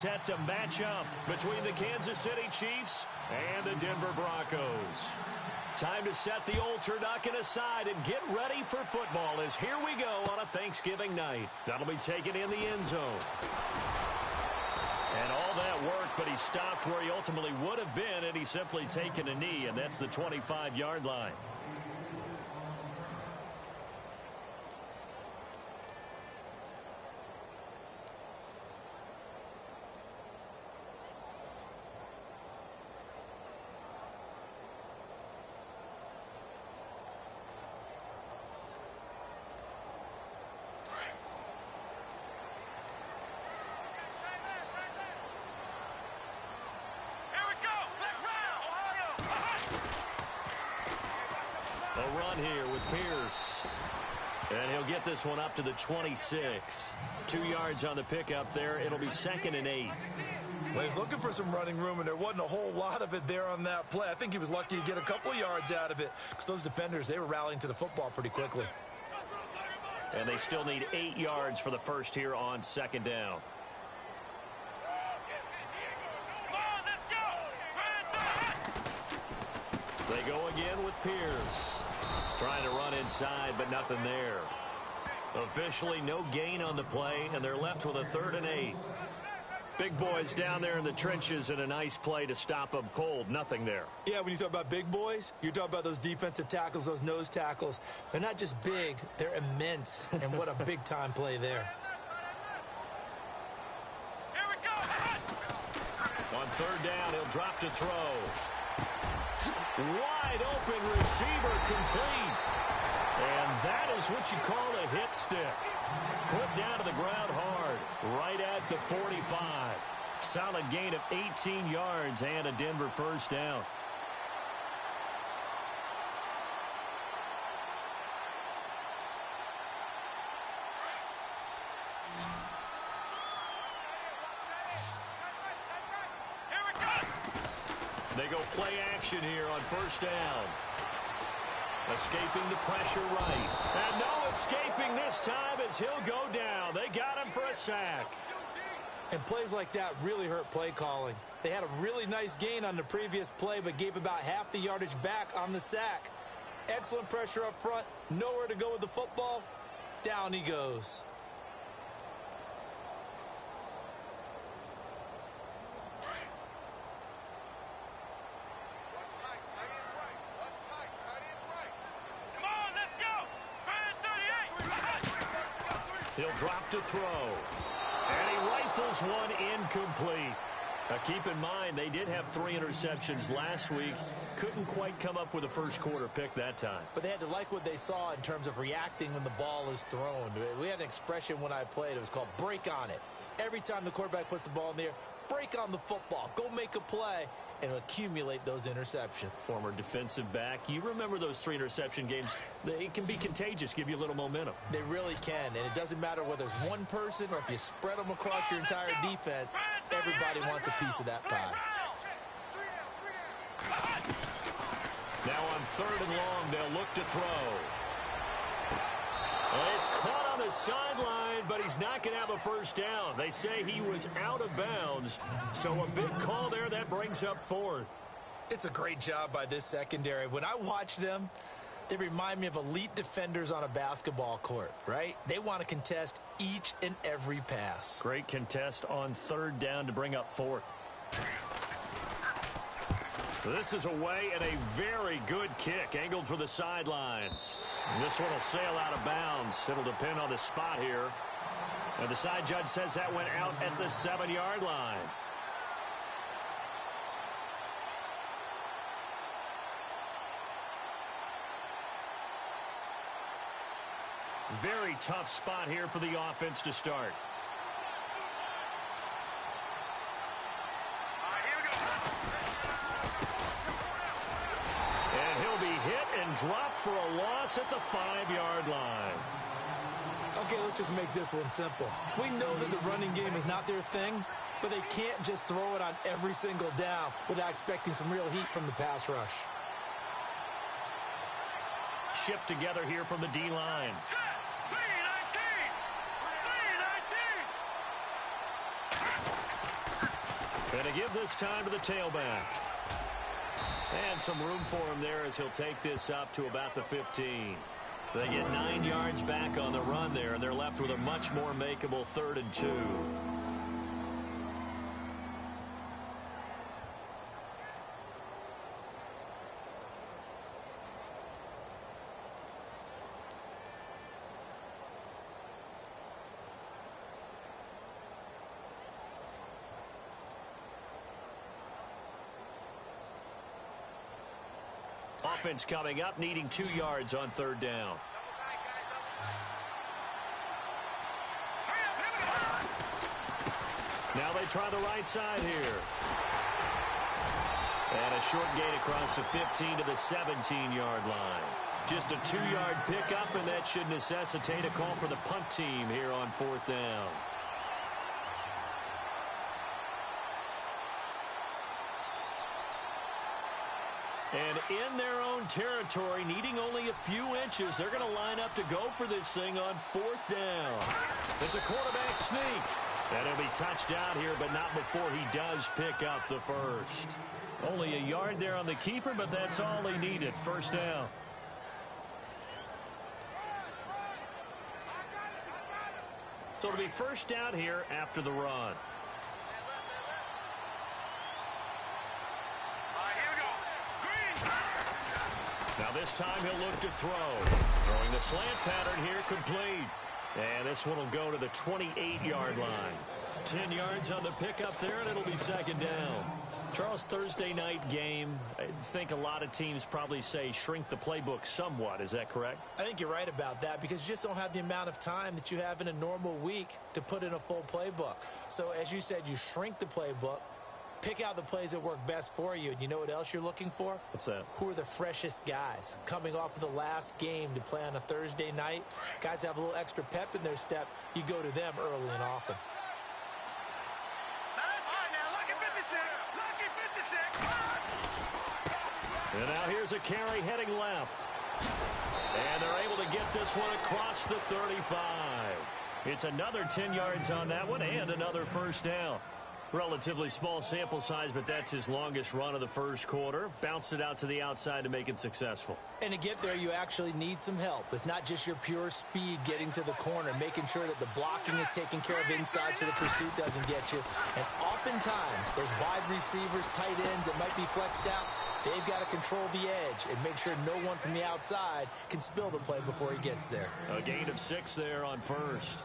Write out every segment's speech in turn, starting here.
Set to match up between the Kansas City Chiefs and the Denver Broncos. Time to set the old turducken aside and get ready for football as here we go on a Thanksgiving night. That'll be taken in the end zone. And all that work, but he stopped where he ultimately would have been, and he's simply taken a knee, and that's the 25-yard line. A run here with Pierce. And he'll get this one up to the 26. 2 yards on the pickup there. It'll be 2nd and 8. Well, he's looking for some running room, and there wasn't a whole lot of it there on that play. I think he was lucky to get a couple of yards out of it because those defenders, they were rallying to the football pretty quickly. And they still need 8 yards for the first here on 2nd down. They go again with Pierce. Trying to run inside, but nothing there. Officially, no gain on the play, and they're left with a 3rd and 8. Big boys down there in the trenches, and a nice play to stop them cold. Nothing there. Yeah, when you talk about big boys, you're talking about those defensive tackles, those nose tackles. They're not just big, they're immense, and what a big-time play there. Here we go. On 3rd down, he'll drop to throw. Wide open receiver complete. And that is what you call a hit stick. Put down to the ground hard, right at the 45. Solid gain of 18 yards and a Denver first down. They go play action here on 1st down. Escaping the pressure right. And no escaping this time as he'll go down. They got him for a sack. And plays like that really hurt play calling. They had a really nice gain on the previous play, but gave about half the yardage back on the sack. Excellent pressure up front. Nowhere to go with the football. Down he goes. He'll drop to throw. And he rifles one incomplete. Now keep in mind, they did have 3 interceptions last week. Couldn't quite come up with a first quarter pick that time. But they had to like what they saw in terms of reacting when the ball is thrown. We had an expression when I played. It was called break on it. Every time the quarterback puts the ball in the air, break on the football. Go make a play and accumulate those interceptions. Former defensive back. You remember those 3 interception games. It can be contagious, give you a little momentum. They really can, and it doesn't matter whether it's one person or if you spread them across your entire defense, everybody wants a piece of that pie. Now on 3rd and long, they'll look to throw. Well, he's caught on the sideline, but he's not going to have a first down. They say he was out of bounds, so a big call there that brings up 4th. It's a great job by this secondary. When I watch them, they remind me of elite defenders on a basketball court, right? They want to contest each and every pass. Great contest on 3rd down to bring up 4th. This is away and a very good kick, angled for the sidelines. And this one will sail out of bounds. It'll depend on the spot here. And the side judge says that went out at the 7-yard line. Very tough spot here for the offense to start. And he'll be hit and dropped for a loss at the 5-yard line. Okay, let's just make this one simple. We know that the running game is not their thing, but they can't just throw it on every single down without expecting some real heat from the pass rush. Shift together here from the D-line. And to give this time to the tailback. And some room for him there as he'll take this up to about the 15. They get 9 yards back on the run there, and they're left with a much more makeable 3rd and 2. Offense coming up, needing 2 yards on 3rd down. Now they try the right side here. And a short gain across the 15 to the 17-yard line. Just a 2-yard pickup, and that should necessitate a call for the punt team here on 4th down. And in their own territory, needing only a few inches, they're going to line up to go for this thing on 4th down. It's a quarterback sneak. And he'll be touched out here, but not before he does pick up the first. Only a yard there on the keeper, but that's all he needed. 1st down. So it'll be 1st down here after the run. Now this time he'll look to throw. Throwing the slant pattern here, complete. And this one will go to the 28-yard line. 10 yards on the pickup there, and it'll be 2nd down. Charles, Thursday night game, I think a lot of teams probably say shrink the playbook somewhat. Is that correct? I think you're right about that because you just don't have the amount of time that you have in a normal week to put in a full playbook. So as you said, you shrink the playbook. Pick out the plays that work best for you. And you know what else you're looking for? What's that? Who are the freshest guys? Coming off of the last game to play on a Thursday night, guys have a little extra pep in their step. You go to them early and often. And now here's a carry heading left. And they're able to get this one across the 35. It's another 10 yards on that one and another 1st down. Relatively small sample size, but that's his longest run of the 1st quarter. Bounced it out to the outside to make it successful. And to get there, you actually need some help. It's not just your pure speed getting to the corner, making sure that the blocking is taken care of inside so the pursuit doesn't get you. And oftentimes, those wide receivers, tight ends that might be flexed out, they've got to control the edge and make sure no one from the outside can spill the play before he gets there. A gain of 6 there on 1st.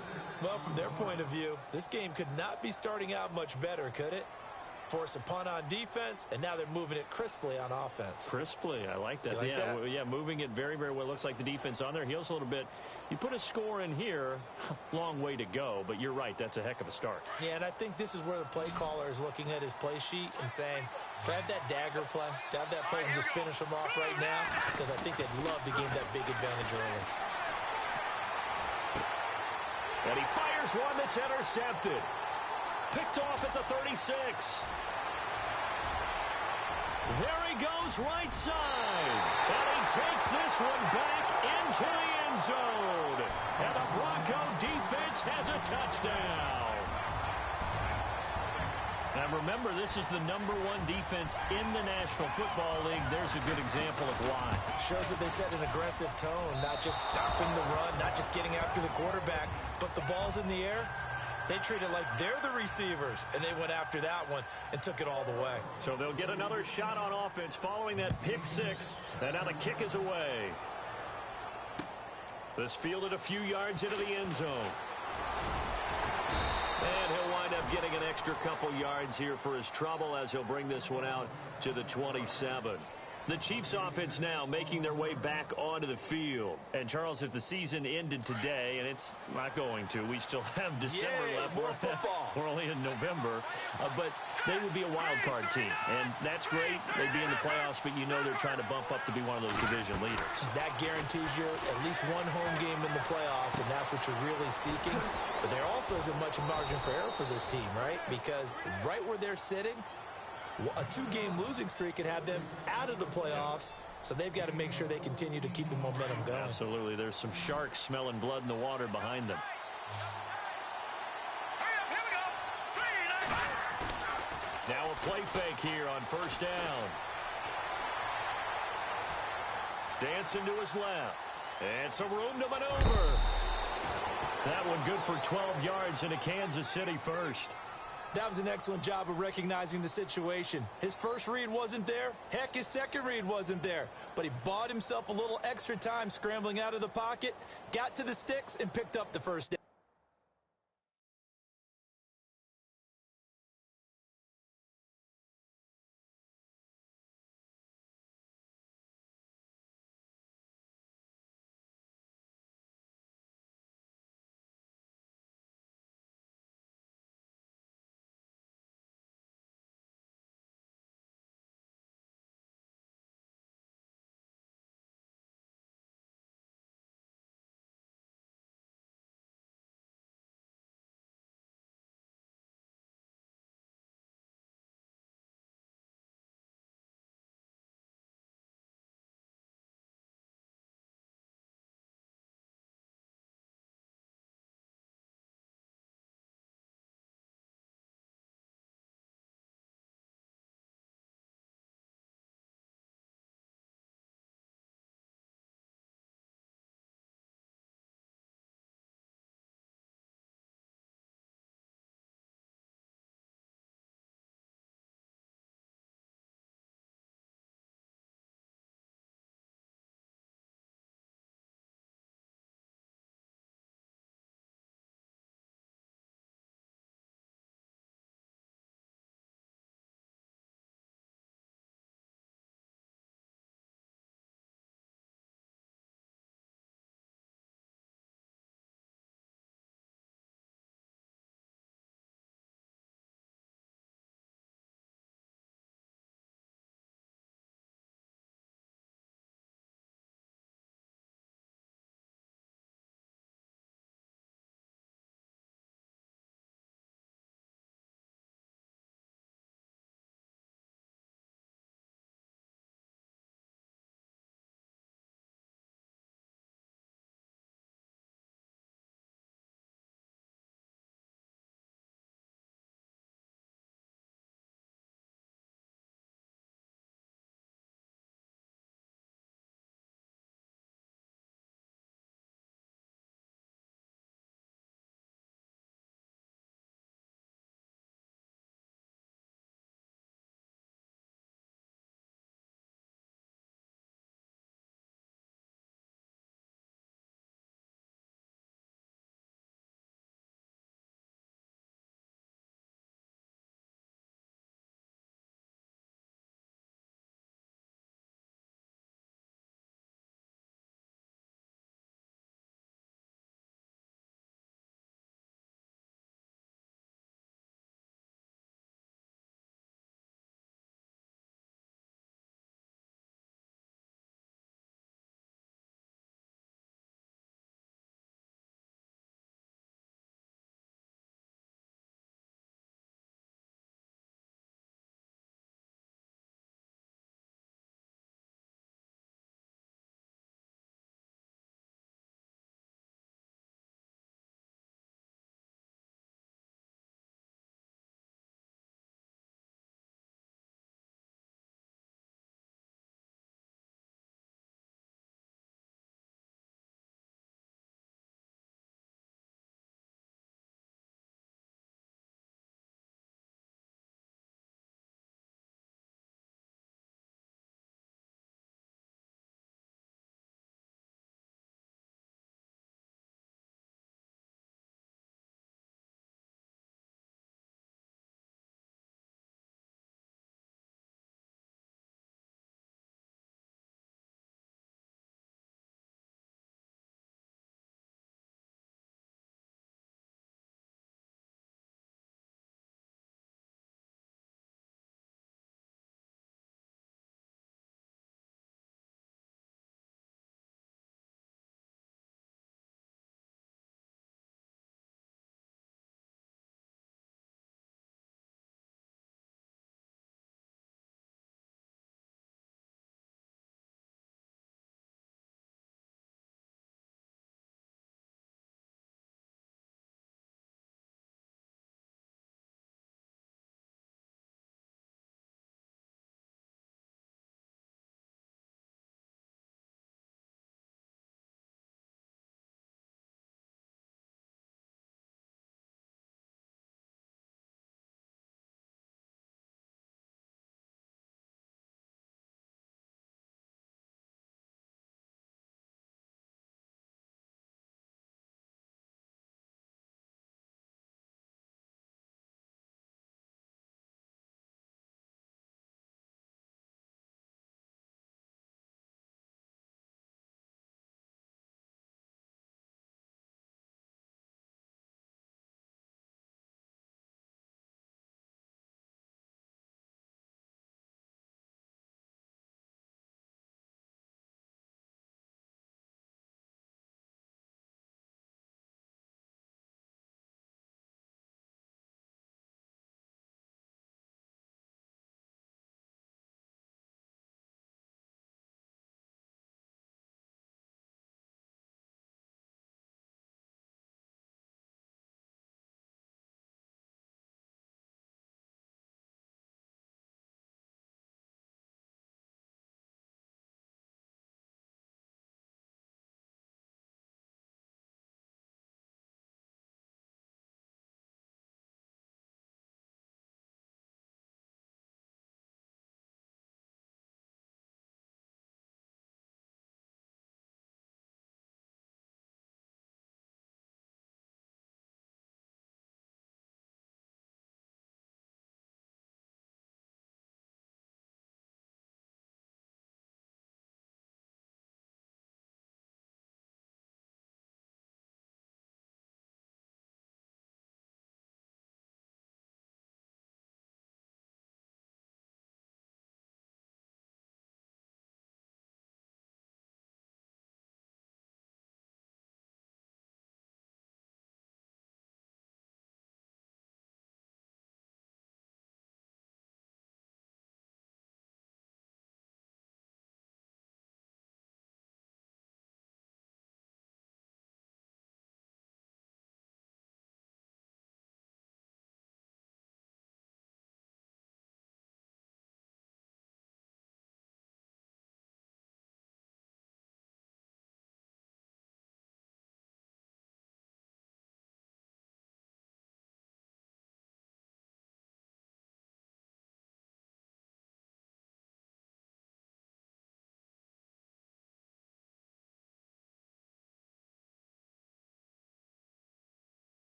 Well, from their point of view, this game could not be starting out much better, could it? Force a punt on defense, and now they're moving it crisply on offense. Crisply, I like that. Yeah, moving it very, very well. Looks like the defense on their heels a little bit. You put a score in here, long way to go, but you're right, that's a heck of a start. Yeah, and I think this is where the play caller is looking at his play sheet and saying, grab that dagger play, grab that play and just finish them off right now, because I think they'd love to gain that big advantage early. And he fires one that's intercepted. Picked off at the 36. There he goes right side. And he takes this one back into the end zone. And the Bronco defense has a touchdown. And remember, this is the #1 defense in the National Football League. There's a good example of why. Shows that they set an aggressive tone, not just stopping the run, not just getting after the quarterback, but the ball's in the air. They treat it like they're the receivers, and they went after that one and took it all the way. So they'll get another shot on offense following that pick 6, and now the kick is away. This fielded a few yards into the end zone. And he'll wind up getting an extra couple yards here for his trouble as he'll bring this one out to the 27. The Chiefs offense now making their way back onto the field. And, Charles, if the season ended today, and it's not going to, we still have December left. More football. We're only in November. But they would be a wild card team. And that's great. They'd be in the playoffs, but you know they're trying to bump up to be one of those division leaders. That guarantees you at least one home game in the playoffs, and that's what you're really seeking. But there also isn't much margin for error for this team, right? Because right where they're sitting, a 2-game losing streak could have them out of the playoffs, so they've got to make sure they continue to keep the momentum going. Absolutely. There's some sharks smelling blood in the water behind them. Now a play fake here on first down. Dancing to his left. And some room to maneuver. That one good for 12 yards into Kansas City first. That was an excellent job of recognizing the situation. His first read wasn't there. Heck, his second read wasn't there. But he bought himself a little extra time scrambling out of the pocket, got to the sticks, and picked up the first down.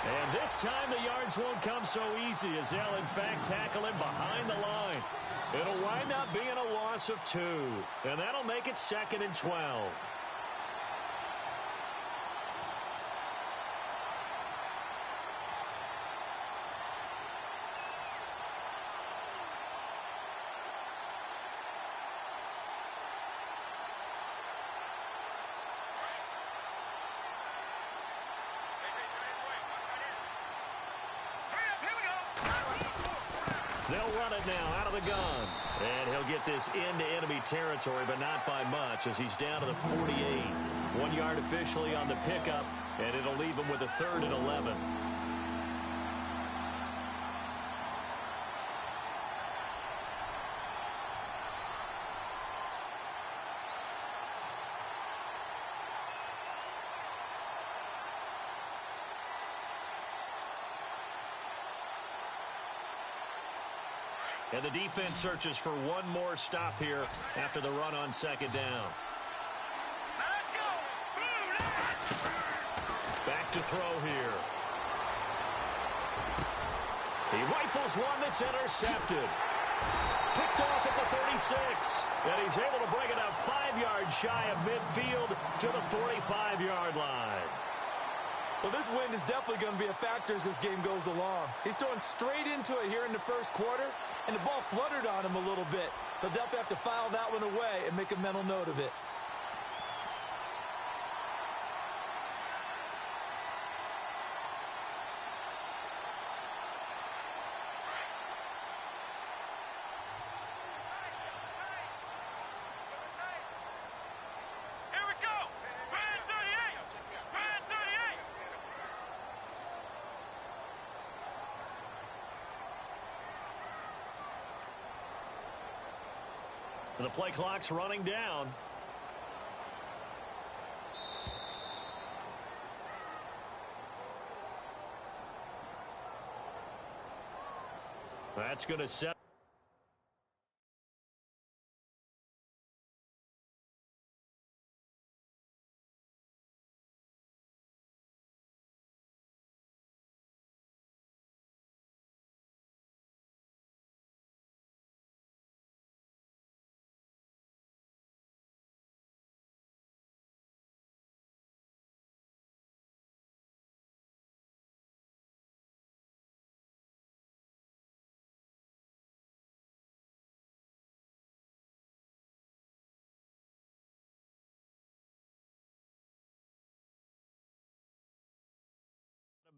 And this time the yards won't come so easy as they'll, in fact, tackle him behind the line. It'll wind up being a loss of 2, and that'll make it 2nd and 12. They'll run it now out of the gun. And he'll get this into enemy territory, but not by much as he's down to the 48. 1 yard officially on the pickup, and it'll leave him with a 3rd and 11. And the defense searches for one more stop here after the run on 2nd down. Let's go! Back to throw here. He rifles one that's intercepted. Picked off at the 36. And he's able to bring it up 5 yards shy of midfield to the 45-yard line. Well, this wind is definitely going to be a factor as this game goes along. He's throwing straight into it here in the first quarter, and the ball fluttered on him a little bit. He'll definitely have to file that one away and make a mental note of it. Here we go! Band 38! Band 38! The play clock's running down. That's going to set.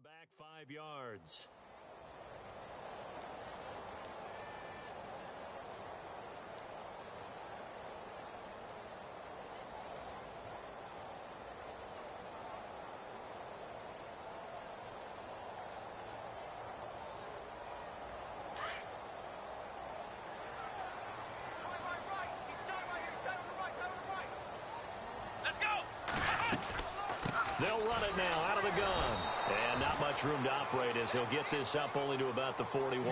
Back 5 yards. Let's go! They'll run it now out of the gun. And not much room to operate as he'll get this up only to about the 41.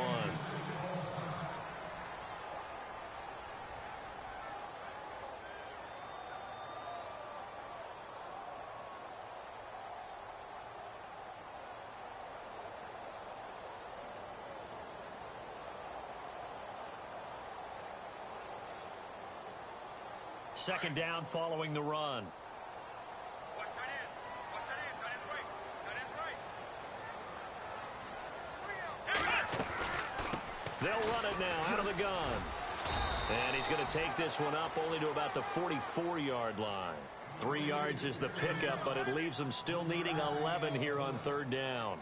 Second down following the run. Watch tight end. Watch tight end. Tight end's right. Tight end's right. They'll run it now out of the gun. And he's going to take this one up only to about the 44-yard line. 3 yards is the pickup, but it leaves them still needing 11 here on 3rd down.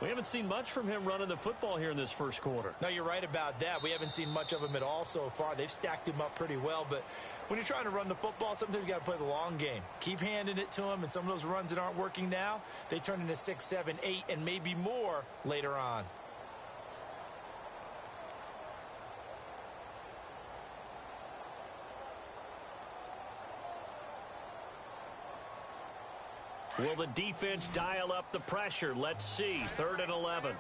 We haven't seen much from him running the football here in this first quarter. No, you're right about that. We haven't seen much of him at all so far. They've stacked him up pretty well, but when you're trying to run the football, sometimes you got to play the long game. Keep handing it to him, and some of those runs that aren't working now, they turn into 6, 7, 8, and maybe more later on. Will the defense dial up the pressure? Let's see. 3rd and 11. Here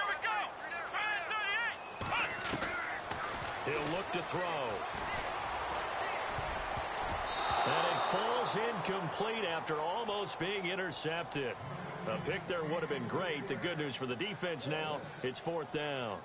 we go! Band 38! He'll look to throw. And in falls incomplete after almost being intercepted. A pick there would have been great. The good news for the defense now, it's 4th down.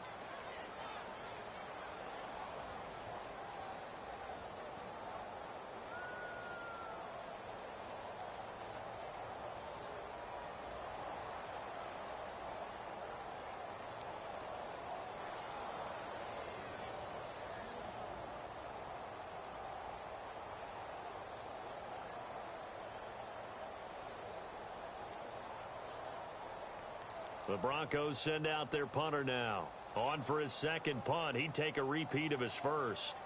The Broncos send out their punter now. On for his second punt. He'd take a repeat of his first.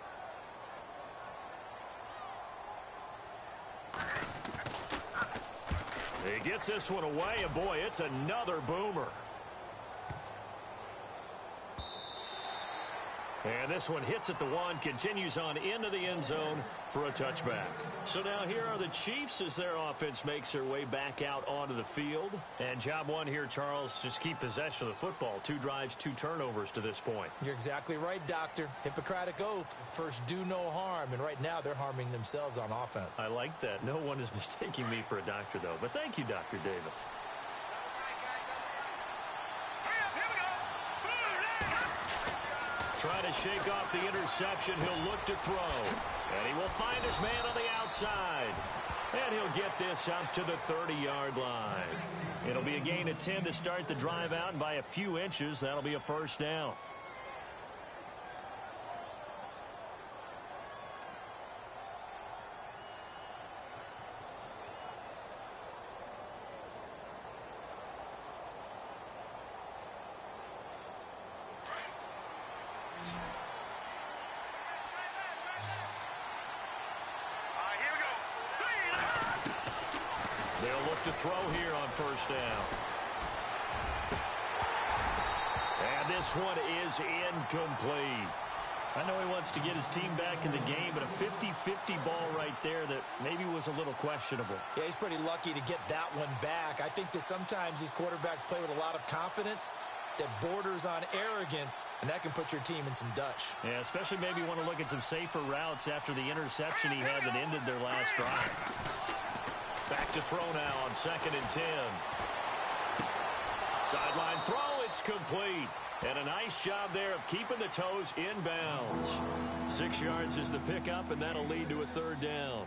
He gets this one away, and boy, it's another boomer. And this one hits at the 1, continues on into the end zone for a touchback. So now here are the Chiefs as their offense makes their way back out onto the field. And job one here, Charles, just keep possession of the football. 2 drives, 2 turnovers to this point. You're exactly right, Doctor. Hippocratic oath. First, do no harm. And right now, they're harming themselves on offense. I like that. No one is mistaking me for a doctor, though. But thank you, Dr. Davis. Try to shake off the interception. He'll look to throw. And he will find his man on the outside. And he'll get this up to the 30-yard line. It'll be a gain of 10 to start the drive out. And by a few inches, that'll be a first down. They'll look to throw here on first down. And this one is incomplete. I know he wants to get his team back in the game, but a 50-50 ball right there that maybe was a little questionable. Yeah, he's pretty lucky to get that one back. I think that sometimes these quarterbacks play with a lot of confidence that borders on arrogance, and that can put your team in some Dutch. Yeah, especially maybe want to look at some safer routes after the interception he had that ended their last drive. Back to throw now on 2nd and 10. Sideline throw, it's complete. And a nice job there of keeping the toes inbounds. 6 yards is the pickup, and that'll lead to a 3rd down.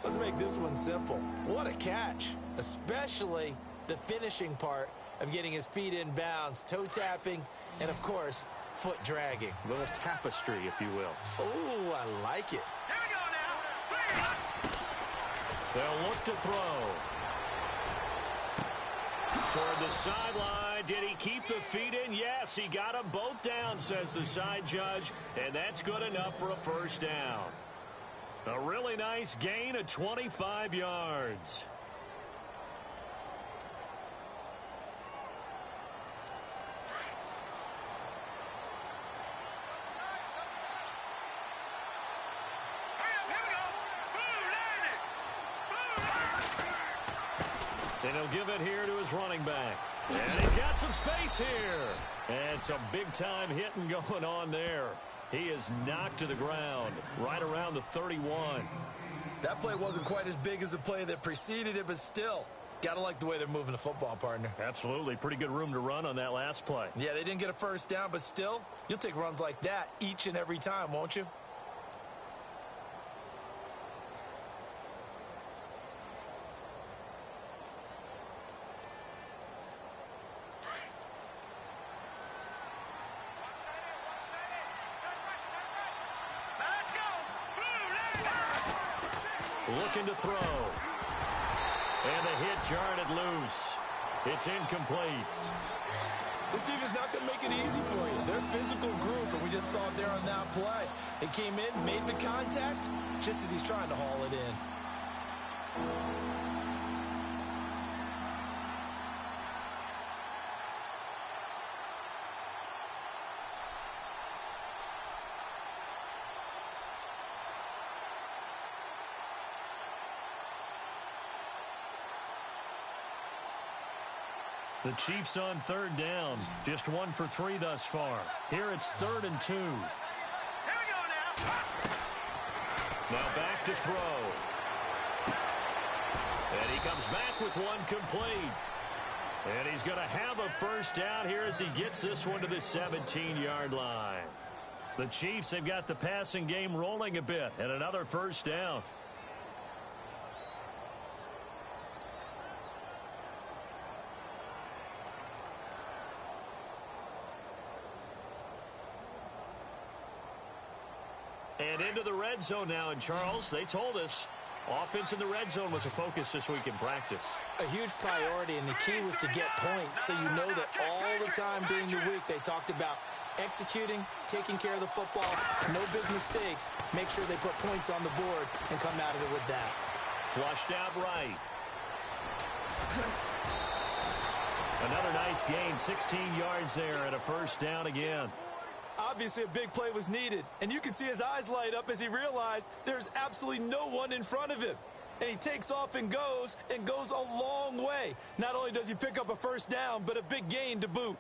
Let's make this one simple. What a catch, especially the finishing part of getting his feet in bounds, toe tapping, and, of course, foot dragging. A little tapestry, if you will. Oh, I like it. Here we go now. They'll look to throw. Toward the sideline. Did he keep the feet in? Yes, he got them both down, says the side judge. And that's good enough for a first down. A really nice gain of 25 yards. And he'll give it here to his running back. And he's got some space here. And some big-time hitting going on there. He is knocked to the ground right around the 31. That play wasn't quite as big as the play that preceded it, but still, gotta like the way they're moving the football, partner. Absolutely. Pretty good room to run on that last play. Yeah, they didn't get a first down, but still, you'll take runs like that each and every time, won't you? Looking to throw. And the hit jarred it loose. It's incomplete. This defense not going to make it easy for you. They're a physical group, and we just saw it there on that play. They came in, made the contact, just as he's trying to haul it in. The Chiefs on 3rd down. Just 1 for 3 thus far. Here it's 3rd and 2. Here we go now. Now back to throw. And he comes back with one complete. And he's going to have a first down here as he gets this one to the 17-yard line. The Chiefs have got the passing game rolling a bit, and another first down. And into the red zone now. And, Charles, they told us offense in the red zone was a focus this week in practice. A huge priority, and the key was to get points. So you know that all the time during the week they talked about executing, taking care of the football, no big mistakes. Make sure they put points on the board and come out of it with that. Flushed out right. Another nice gain, 16 yards there, and a first down again. Obviously, a big play was needed, and you can see his eyes light up as he realized there's absolutely no one in front of him. And he takes off and goes a long way. Not only does he pick up a first down, but a big gain to boot.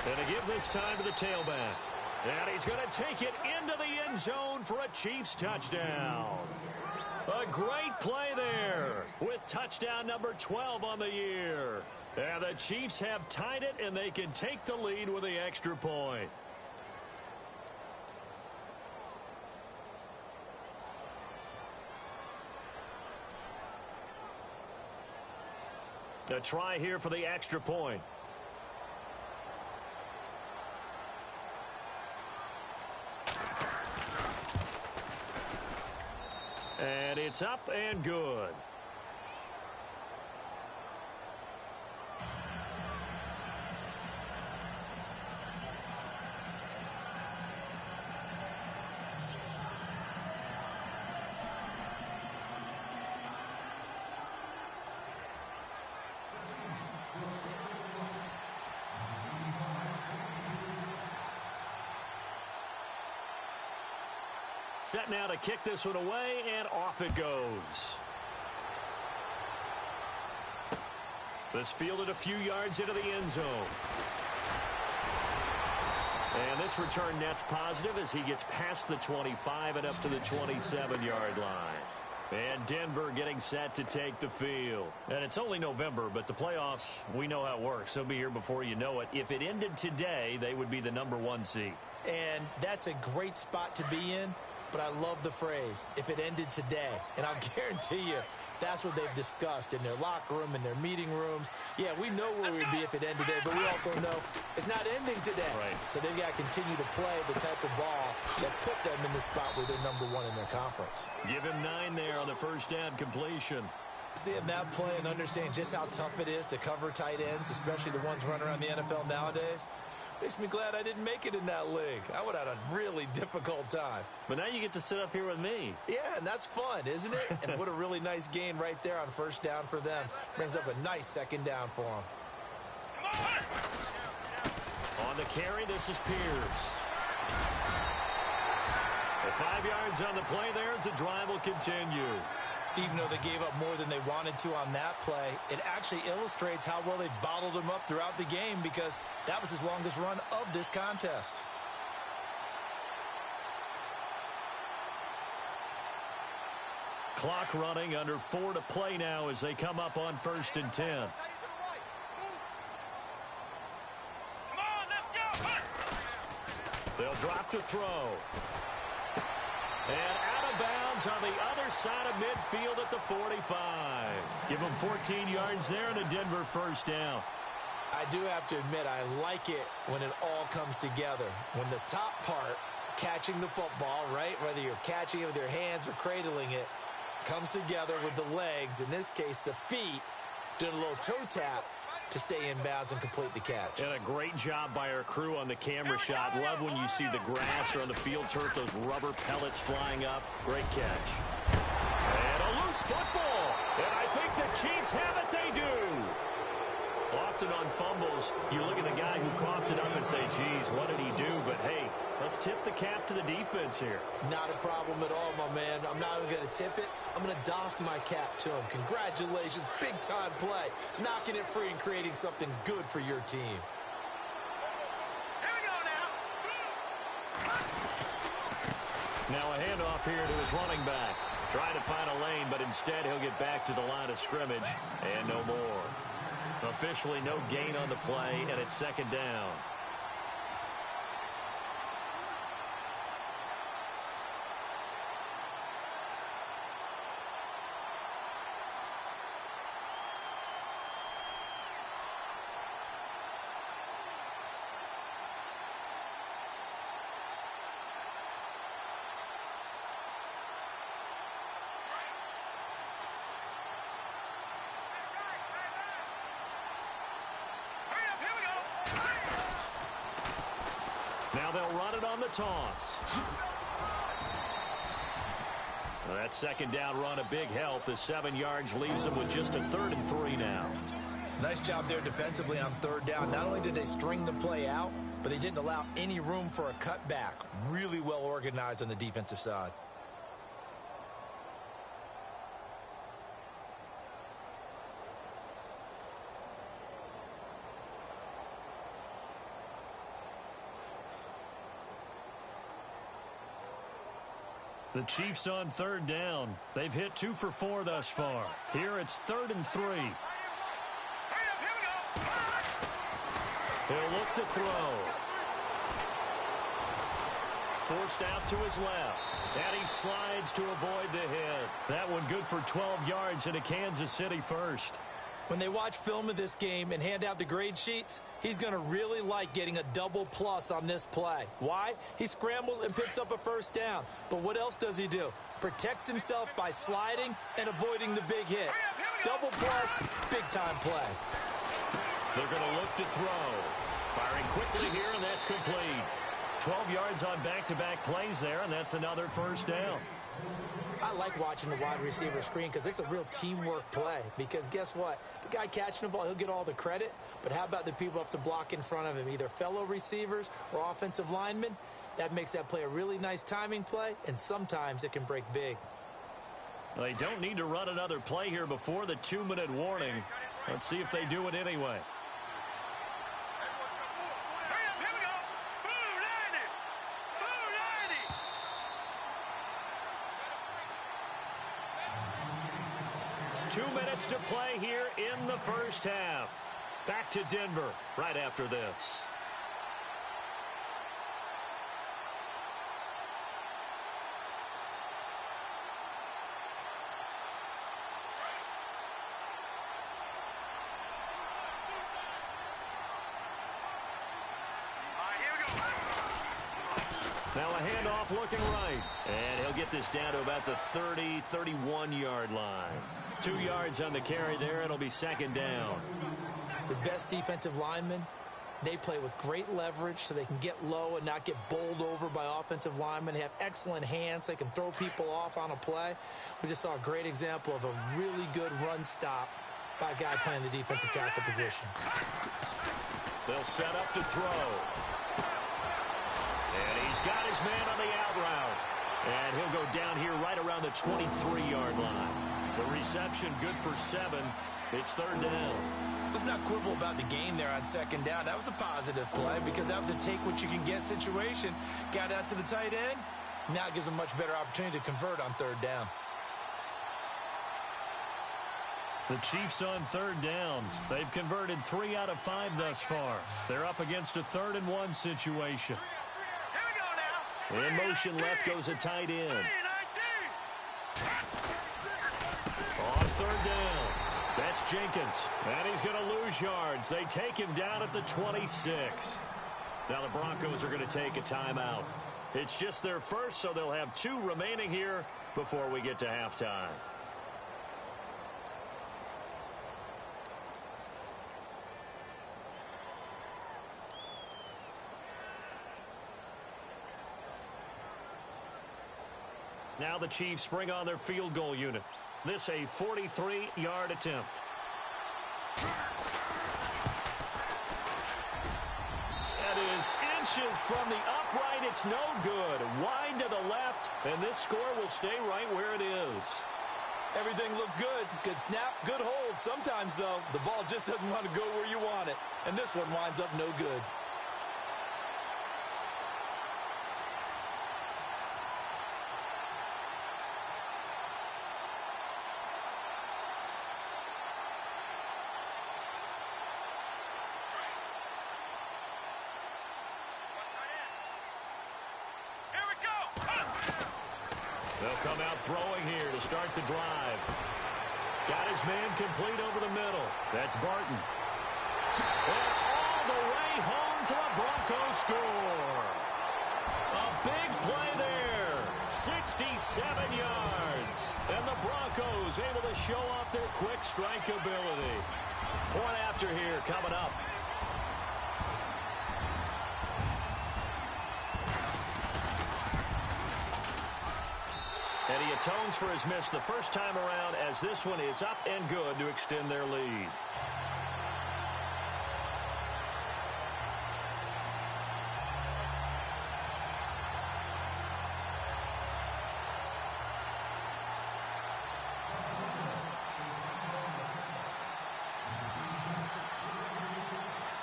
And to give this time to the tailback. And he's going to take it into the end zone for a Chiefs touchdown. A great play there with touchdown number 12 on the year. And the Chiefs have tied it, and they can take the lead with the extra point. A try here for the extra point. And it's up and good. Set now to kick this one away, and off it goes. This fielded a few yards into the end zone. And this return net's positive as he gets past the 25 and up to the 27-yard line. And Denver getting set to take the field. And it's only November, but the playoffs, we know how it works. They'll be here before you know it. If it ended today, they would be the #1 seed. And that's a great spot to be in. But I love the phrase, if it ended today. And I'll guarantee you, that's what they've discussed in their locker room, in their meeting rooms. Yeah, we know where we'd be if it ended today, but we also know it's not ending today. Right. So they've got to continue to play the type of ball that put them in the spot where they're #1 in their conference. Give him 9 there on the first down completion. Seeing that play and understanding just how tough it is to cover tight ends, especially the ones running around the NFL nowadays, makes me glad I didn't make it in that league. I would have had a really difficult time. But now you get to sit up here with me. Yeah, and that's fun, isn't it? And what a really nice gain right there on first down for them. Brings up a nice second down for them. On the carry, this is Pierce. The 5 yards on the play there as the drive will continue. Even though they gave up more than they wanted to on that play, it actually illustrates how well they bottled him up throughout the game because that was his longest run of this contest. Clock running, under 4 to play now as they come up on 1st and 10. They'll drop to throw. And out of bounds on the other side of midfield at the 45. Give them 14 yards there and a Denver first down. I do have to admit, I like it when it all comes together. When the top part, catching the football, right, whether you're catching it with your hands or cradling it, comes together with the legs, in this case the feet, doing a little toe tap. to stay in bounds and complete the catch. And a great job by our crew on the camera shot. Love when you see the grass or on the field turf, those rubber pellets flying up. Great catch. And a loose football. And I think the Chiefs have it. They do. Often on fumbles, you look at the guy who coughed it up and say, geez, what did he do? But, hey, let's tip the cap to the defense here. Not a problem at all, my man. I'm not even going to tip it. I'm going to doff my cap to him. Congratulations. Big-time play. Knocking it free and creating something good for your team. Here we go now. Now a handoff here to his running back. Trying to find a lane, but instead he'll get back to the line of scrimmage and no more. Officially no gain on the play, and it's second down. Now they'll run it on the toss. Well, that second down run, a big help as 7 yards leaves them with just a 3rd and 3 now. Nice job there defensively on third down. Not only did they string the play out, but they didn't allow any room for a cutback. Really well organized on the defensive side. The Chiefs on third down. They've hit 2 for 4 thus far. Here it's 3rd and 3. He'll look to throw. Forced out to his left. And he slides to avoid the hit. That one good for 12 yards into Kansas City first. When they watch film of this game and hand out the grade sheets, he's going to really like getting a double plus on this play. Why? He scrambles and picks up a first down. But what else does he do? Protects himself by sliding and avoiding the big hit. Double plus, big-time play. They're going to look to throw. Firing quickly here, and that's complete. 12 yards on back-to-back plays there, and that's another first down. I like watching the wide receiver screen because it's a real teamwork play. Because guess what? The guy catching the ball, he'll get all the credit. But how about the people up to block in front of him, either fellow receivers or offensive linemen? That makes that play a really nice timing play, and sometimes it can break big. They don't need to run another play here before the 2-minute warning. Let's see if they do it anyway. 2 minutes to play here in the first half. Back to Denver right after this. Now a handoff looking right. And he'll get this down to about the 30, 31-yard line. 2 yards on the carry there. It'll be second down. The best defensive linemen, they play with great leverage so they can get low and not get bowled over by offensive linemen. They have excellent hands. They can throw people off on a play. We just saw a great example of a really good run stop by a guy playing the defensive tackle position. They'll set up to throw. And he's got his man on the out route. And he'll go down here right around the 23-yard line. The reception good for 7. It's third down. Let's not quibble about the game there on second down. That was a positive play because that was a take-what-you-can-get situation. Got out to the tight end. Now it gives them a much better opportunity to convert on third down. The Chiefs on third down. They've converted 3 out of 5 thus far. They're up against a 3rd and 1 situation. In motion left goes a tight end. On third down, that's Jenkins. And he's going to lose yards. They take him down at the 26. Now the Broncos are going to take a timeout. It's just their first, so they'll have 2 remaining here before we get to halftime. Now the Chiefs bring on their field goal unit. This a 43-yard attempt. That is inches from the upright. It's no good. Wide to the left, and this score will stay right where it is. Everything looked good. Good snap, good hold. Sometimes, though, the ball just doesn't want to go where you want it. And this one winds up no good. They'll come out throwing here to start the drive. Got his man complete over the middle. That's Barton. And all the way home for a Broncos score. A big play there. 67 yards. And the Broncos able to show off their quick strike ability. Point after here coming up. And he atones for his miss the first time around as this one is up and good to extend their lead.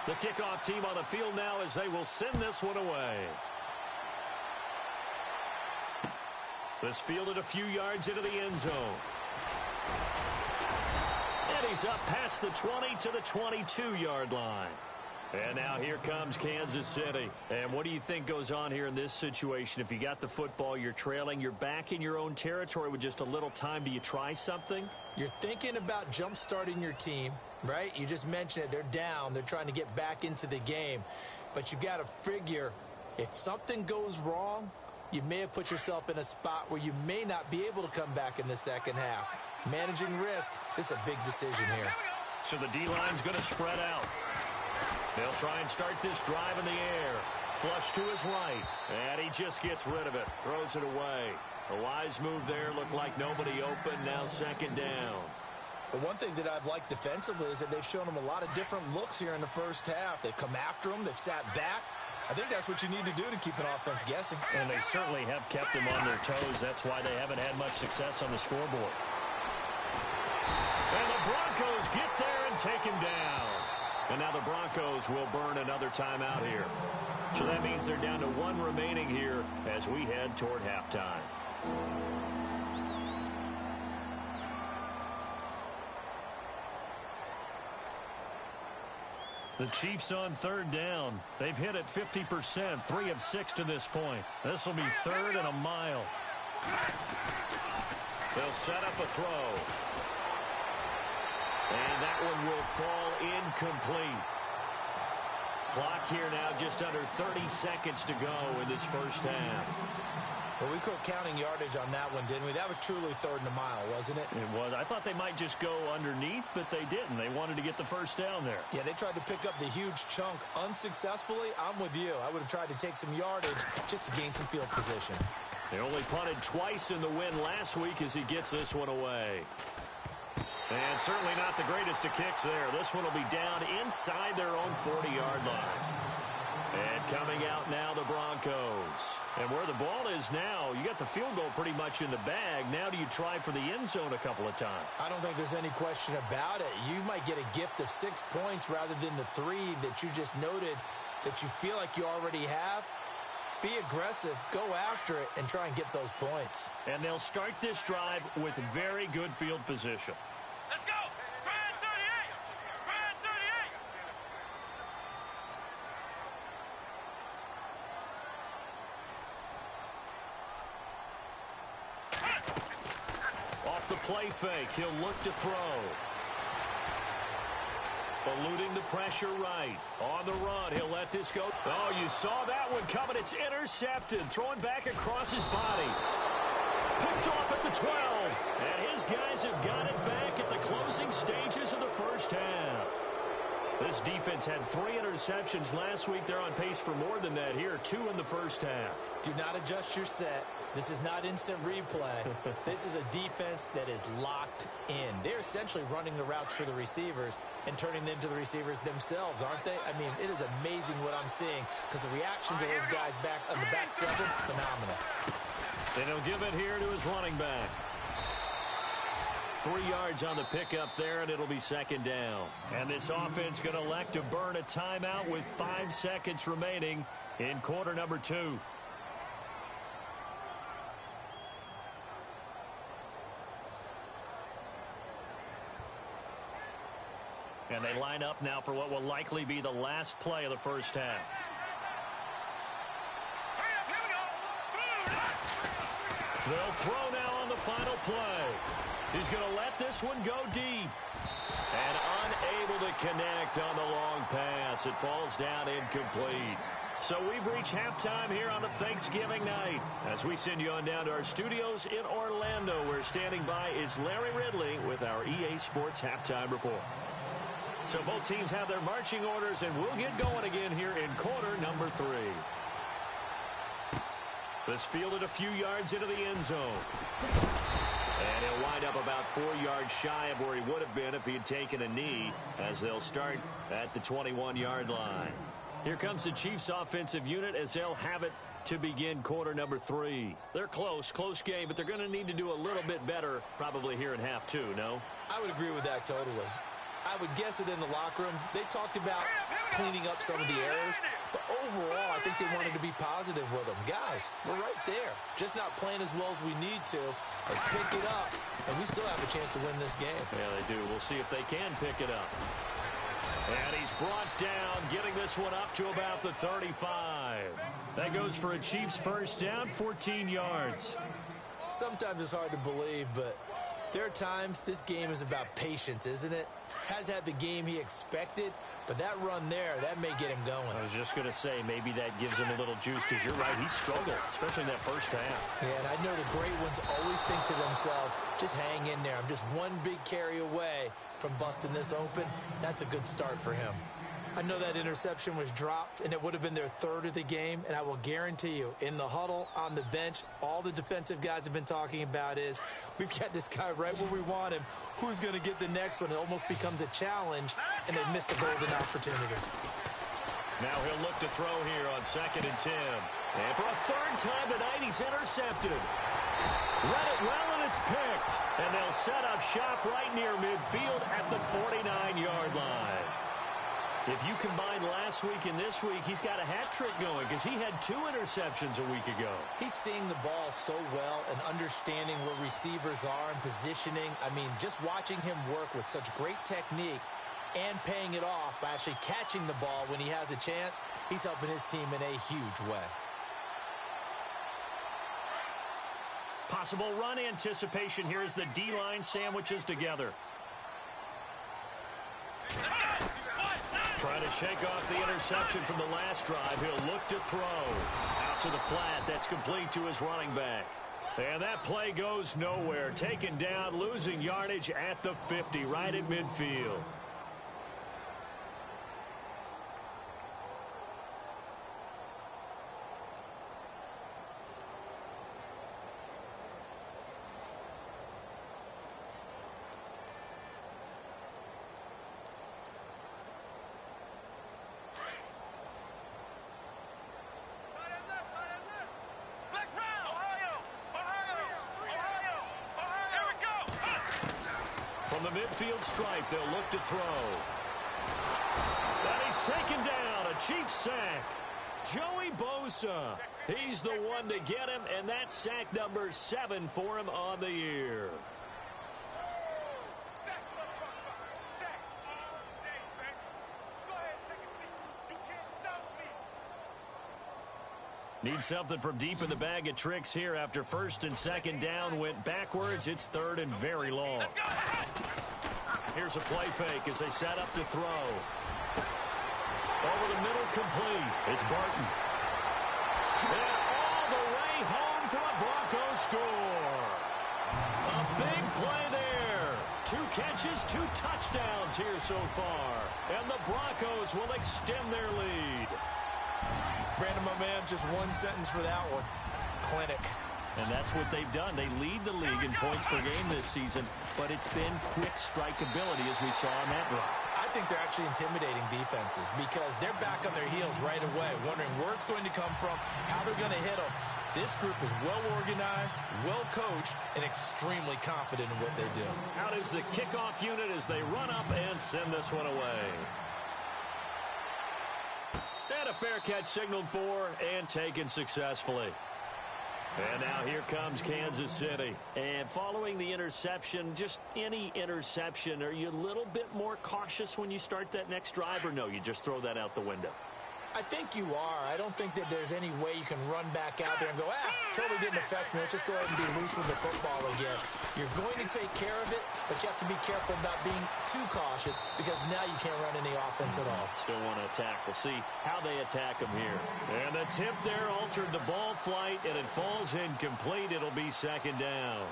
The kickoff team on the field now as they will send this one away. This fielded a few yards into the end zone. And he's up past the 20 to the 22-yard line. And now here comes Kansas City. And what do you think goes on here in this situation? If you got the football, you're trailing, you're back in your own territory with just a little time. Do you try something? You're thinking about jump-starting your team, right? You just mentioned it. They're down. They're trying to get back into the game. But you got to figure if something goes wrong, you may have put yourself in a spot where you may not be able to come back in the second half. Managing risk is a big decision here. So the D-line's going to spread out. They'll try and start this drive in the air. Flush to his right. And he just gets rid of it. Throws it away. A wise move there. Looked like nobody open. Now second down. The one thing that I've liked defensively is that they've shown him a lot of different looks here in the first half. They've come after him. They've sat back. I think that's what you need to do to keep an offense guessing. And they certainly have kept them on their toes. That's why they haven't had much success on the scoreboard. And the Broncos get there and take him down. And now the Broncos will burn another timeout here. So that means they're down to one remaining here as we head toward halftime. The Chiefs on third down. They've hit it 50%, 3 of 6 to this point. This will be third and a mile. They'll set up a throw. And that one will fall incomplete. Clock here now just under 30 seconds to go in this first half. Well, we quit counting yardage on that one, didn't we? That was truly third and a mile, wasn't it? It was. I thought they might just go underneath, but they didn't. They wanted to get the first down there. Yeah, they tried to pick up the huge chunk unsuccessfully. I'm with you. I would have tried to take some yardage just to gain some field position. They only punted twice in the win last week as he gets this one away. And certainly not the greatest of kicks there. This one will be down inside their own 40-yard line. And coming out now, the Broncos. And where the ball is now, you got the field goal pretty much in the bag. Now do you try for the end zone a couple of times? I don't think there's any question about it. You might get a gift of 6 points rather than the 3 that you just noted that you feel like you already have. Be aggressive, go after it, and try and get those points. And they'll start this drive with very good field position. Let's go! Brand 38! Brand 38! Off the play fake, he'll look to throw. Eluding the pressure right. On the run, he'll let this go. Oh, you saw that one coming. It's intercepted. Throwing back across his body. Picked off at the 12. And his guys have got it back at the closing stages of the first half. This This defense had 3 interceptions last week. They're on pace for more than that here, 2 in the first half. Do not adjust your set. This is not instant replay. This is a defense that is locked in. They're essentially running the routes for the receivers and turning them to the receivers themselves, aren't they? I mean, it is amazing what I'm seeing because the reactions of those guys back on the back 7, phenomenal. And he'll give it here to his running back. 3 yards on the pickup there, and it'll be second down. And this offense going to elect to burn a timeout with 5 seconds remaining in quarter number 2. And they line up now for what will likely be the last play of the first half. They'll throw now on the final play. He's going to let this one go deep. And unable to connect on the long pass. It falls down incomplete. So we've reached halftime here on a Thanksgiving night. As we send you on down to our studios in Orlando, where standing by is Larry Ridley with our EA Sports Halftime Report. So both teams have their marching orders, and we'll get going again here in quarter number 3. This fielded a few yards into the end zone. And he'll wind up about 4 yards shy of where he would have been if he had taken a knee, as they'll start at the 21-yard line. Here comes the Chiefs offensive unit as they'll have it to begin quarter number 3. They're close game, but they're going to need to do a little bit better probably here in half 2, no? I would agree with that totally. I would guess it in the locker room. They talked about cleaning up some of the errors, but overall, I think they wanted to be positive with them. Guys, we're right there. Just not playing as well as we need to. Let's pick it up, and we still have a chance to win this game. Yeah, they do. We'll see if they can pick it up. And he's brought down, getting this one up to about the 35. That goes for a Chiefs first down, 14 yards. Sometimes it's hard to believe, but there are times this game is about patience, isn't it? Has had the game he expected, but that run there, that may get him going. I was just going to say, maybe that gives him a little juice, because you're right, he struggled, especially in that first half. Yeah, and I know the great ones always think to themselves, just hang in there. I'm just one big carry away from busting this open. That's a good start for him. I know that interception was dropped, and it would have been their 3rd of the game, and I will guarantee you, in the huddle, on the bench, all the defensive guys have been talking about is, we've got this guy right where we want him. Who's going to get the next one? It almost becomes a challenge, and they missed a golden opportunity. Now he'll look to throw here on 2nd and 10. And for a 3rd time tonight, he's intercepted. Read it well, and it's picked. And they'll set up shop right near midfield at the 49-yard line. If you combine last week and this week, he's got a hat trick going because he had 2 interceptions a week ago. He's seeing the ball so well and understanding where receivers are and positioning. I mean, just watching him work with such great technique and paying it off by actually catching the ball when he has a chance, he's helping his team in a huge way. Possible run anticipation here as the D-line sandwiches together. Trying to shake off the interception from the last drive. He'll look to throw. Out to the flat. That's complete to his running back. And that play goes nowhere. Taken down, losing yardage at the 50, right at midfield. From the midfield stripe, they'll look to throw. And he's taken down. A Chiefs sack. Joey Bosa. He's the one to get him, and that's sack number 7 for him on the year. Need something from deep in the bag of tricks here after 1st and 2nd down went backwards. It's 3rd and very long. Here's a play fake as they set up to throw. Over the middle, complete. It's Barton. And all the way home for a Broncos score. A big play there. 2 catches, 2 touchdowns here so far. And the Broncos will extend their lead. Brandon, my man, just one sentence for that one. Clinic. And that's what they've done. They lead the league in points per game this season, but it's been quick strike ability as we saw on that drive. I think they're actually intimidating defenses because they're back on their heels right away, wondering where it's going to come from, how they're going to hit them. This group is well-organized, well-coached, and extremely confident in what they do. Out is the kickoff unit as they run up and send this one away. And a fair catch signaled for and taken successfully. And now here comes Kansas City. And following the interception, just any interception, are you a little bit more cautious when you start that next drive, or no, you just throw that out the window? I think you are. I don't think that there's any way you can run back out there and go, totally didn't affect me. Let's just go ahead and be loose with the football again. You're going to take care of it, but you have to be careful about being too cautious because now you can't run any offense at all. Still want to attack. We'll see how they attack them here. And the tip there altered the ball flight, and it falls incomplete. It'll be second down.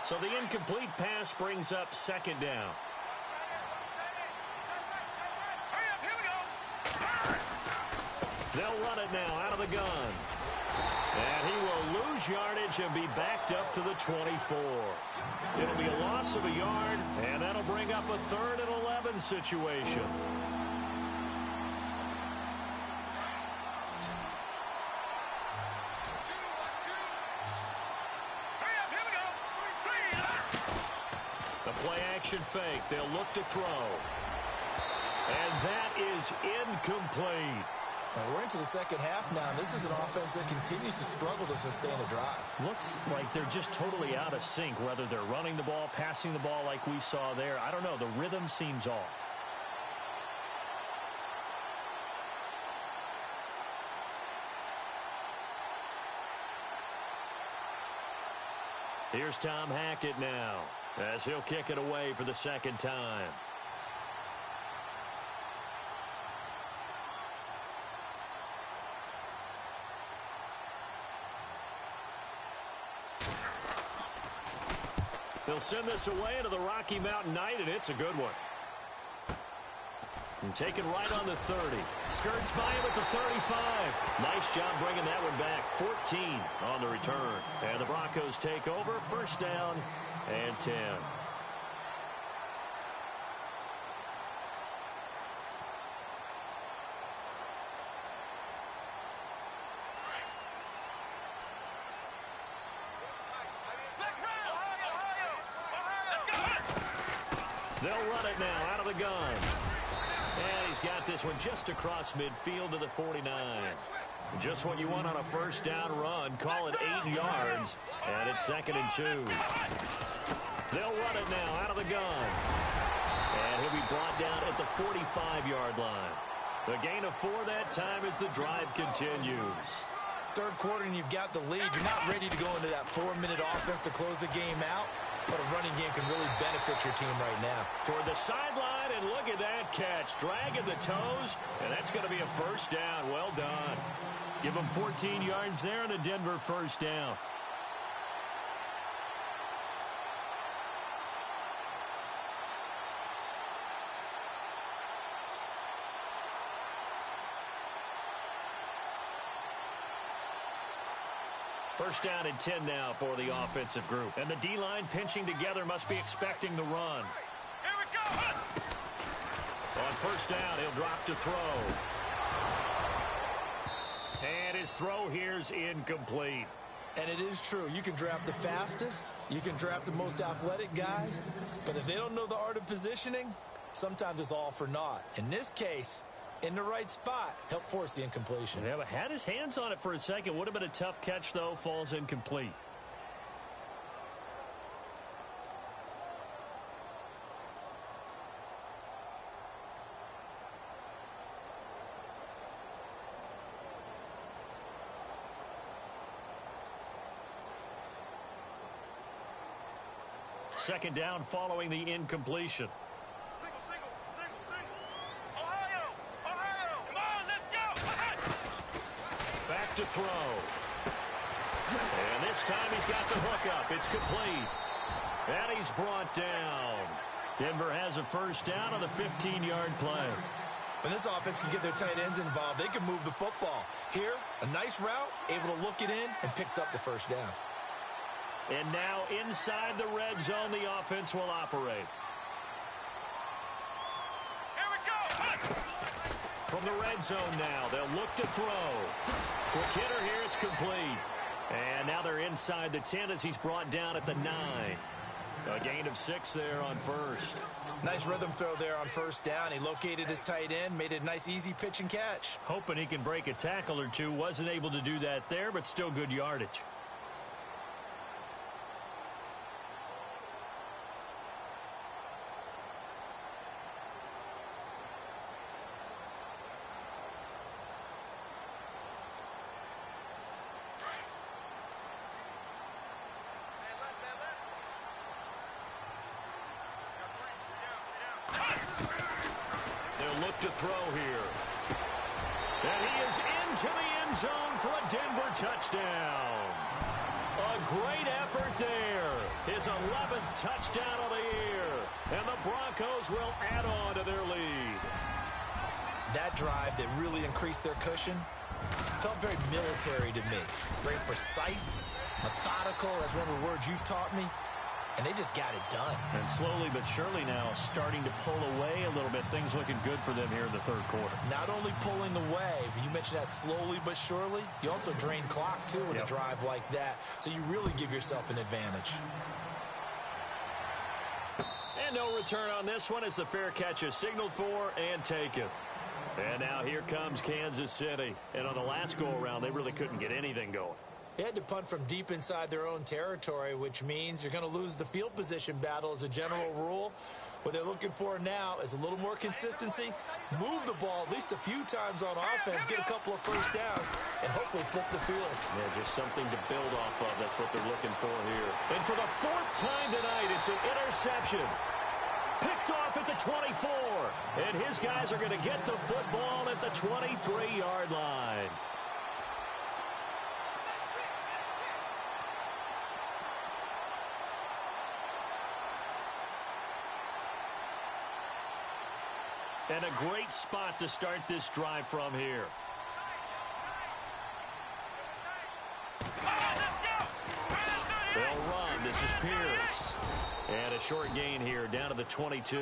So the incomplete pass brings up second down. They'll run it now out of the gun. And he will lose yardage and be backed up to the 24. It'll be a loss of a yard, and that'll bring up a 3rd and 11 situation. The play-action fake. They'll look to throw. And that is incomplete. And we're into the second half now. This is an offense that continues to struggle to sustain a drive. Looks like they're just totally out of sync, whether they're running the ball, passing the ball like we saw there. I don't know. The rhythm seems off. Here's Tom Hackett now, as he'll kick it away for the second time. They'll send this away into the Rocky Mountain Night, and it's a good one. And taken right on the 30. Skirts by him at the 35. Nice job bringing that one back. 14 on the return. And the Broncos take over. First down and 10. They'll run it now out of the gun. And he's got this one just across midfield to the 49. Just what you want on a first down run. Call it 8 yards. And it's 2nd and 2. They'll run it now out of the gun. And he'll be brought down at the 45-yard line. The gain of 4 that time as the drive continues. Third quarter and you've got the lead. You're not ready to go into that 4-minute offense to close the game out. But a running game can really benefit your team right now. Toward the sideline, and look at that catch. Dragging the toes, and that's going to be a first down. Well done. Give them 14 yards there and a Denver first down. First down and 10 now for the offensive group. And the D-line pinching together must be expecting the run. Here we go. On first down, he'll drop to throw. And his throw here's incomplete. And it is true. You can draft the fastest. You can draft the most athletic guys. But if they don't know the art of positioning, sometimes it's all for naught. In this case, in the right spot, help force the incompletion. Yeah, but had his hands on it for a second. Would have been a tough catch, though. Falls incomplete. Second down following the incompletion. Ohio! Come on, let's go! Back to throw. And this time he's got the hook up. It's complete. And he's brought down. Denver has a first down on the 15-yard play. When this offense can get their tight ends involved, they can move the football. Here, a nice route, able to look it in, and picks up the first down. And now inside the red zone, the offense will operate. Here we go. From the red zone now, they'll look to throw. Quick hitter here, it's complete. And now they're inside the 10 as he's brought down at the 9. A gain of 6 there on first. Nice rhythm throw there on first down. He located his tight end, made it a nice, easy pitch and catch. Hoping he can break a tackle or two. Wasn't able to do that there, but still good yardage. To throw here. And he is into the end zone for a Denver touchdown. A great effort there. His 11th touchdown of the year. And the Broncos will add on to their lead. That drive that really increased their cushion felt very military to me. Very precise, methodical. That's one of the words you've taught me. And they just got it done. And slowly but surely now starting to pull away a little bit. Things looking good for them here in the third quarter. Not only pulling away, but you mentioned that slowly but surely. You also drain clock, too, with a drive like that. So you really give yourself an advantage. And no return on this one as the fair catch is signaled for and taken. And now here comes Kansas City. And on the last go-around, they really couldn't get anything going. They had to punt from deep inside their own territory, which means you're going to lose the field position battle as a general rule. What they're looking for now is a little more consistency, move the ball at least a few times on offense, get a couple of first downs, and hopefully flip the field. Yeah, just something to build off of. That's what they're looking for here. And for the 4th time tonight, it's an interception. Picked off at the 24. And his guys are going to get the football at the 23-yard line. And a great spot to start this drive from here. They'll run. This is Pierce. And a short gain here down to the 22.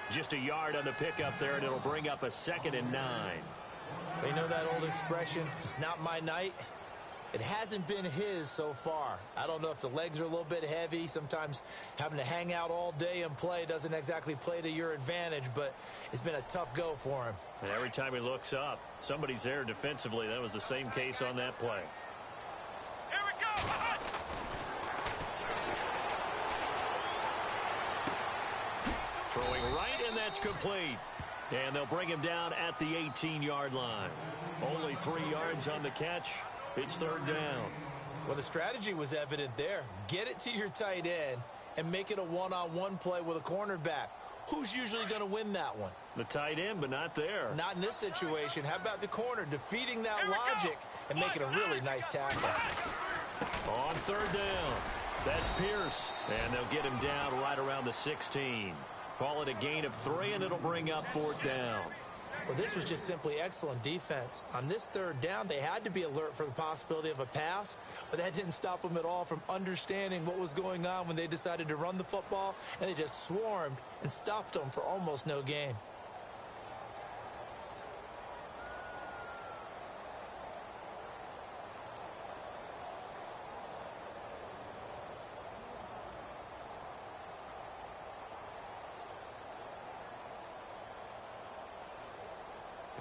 Just a yard on the pickup there, and it'll bring up a 2nd and 9. They know that old expression, it's not my night. It hasn't been his so far. I don't know if the legs are a little bit heavy. Sometimes having to hang out all day and play doesn't exactly play to your advantage, but it's been a tough go for him. And every time he looks up, somebody's there defensively. That was the same case on that play. Here we go. Throwing right, and that's complete. And they'll bring him down at the 18-yard line. Only 3 yards on the catch. It's 3rd down. Well, the strategy was evident there. Get it to your tight end and make it a one-on-one play with a cornerback. Who's usually going to win that one? The tight end, but not there. Not in this situation. How about the corner defeating that logic and making a really nice tackle? On 3rd down. That's Pierce. And they'll get him down right around the 16. Call it a gain of 3, and it'll bring up 4th down. Well, this was just simply excellent defense. On this 3rd down, they had to be alert for the possibility of a pass, but that didn't stop them at all from understanding what was going on when they decided to run the football, and they just swarmed and stuffed them for almost no gain.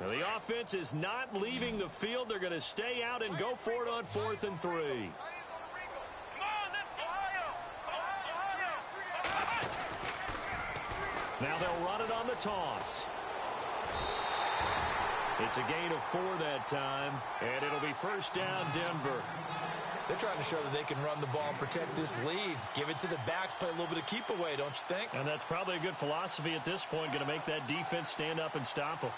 Now, the offense is not leaving the field. They're going to stay out and go for it on 4th and 3. Now they'll run it on the toss. It's a gain of 4 that time, and it'll be 1st down, Denver. They're trying to show that they can run the ball and protect this lead. Give it to the backs, play a little bit of keep away, don't you think? And that's probably a good philosophy at this point, going to make that defense stand up and stop them.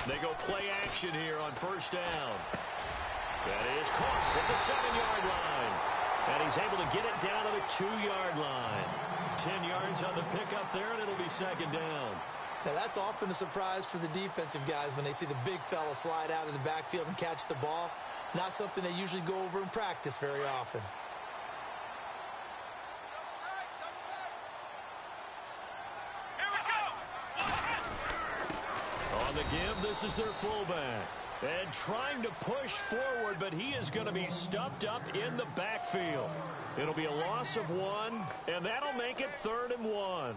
They go play action here on first down. That is caught at the 7-yard line. And he's able to get it down to the 2-yard line. 10 yards on the pickup there, and it'll be second down. Now, that's often a surprise for the defensive guys when they see the big fella slide out of the backfield and catch the ball. Not something they usually go over in practice very often. On the give, this is their fullback. And trying to push forward, but he is going to be stuffed up in the backfield. It'll be a loss of 1, and that'll make it 3rd and 1.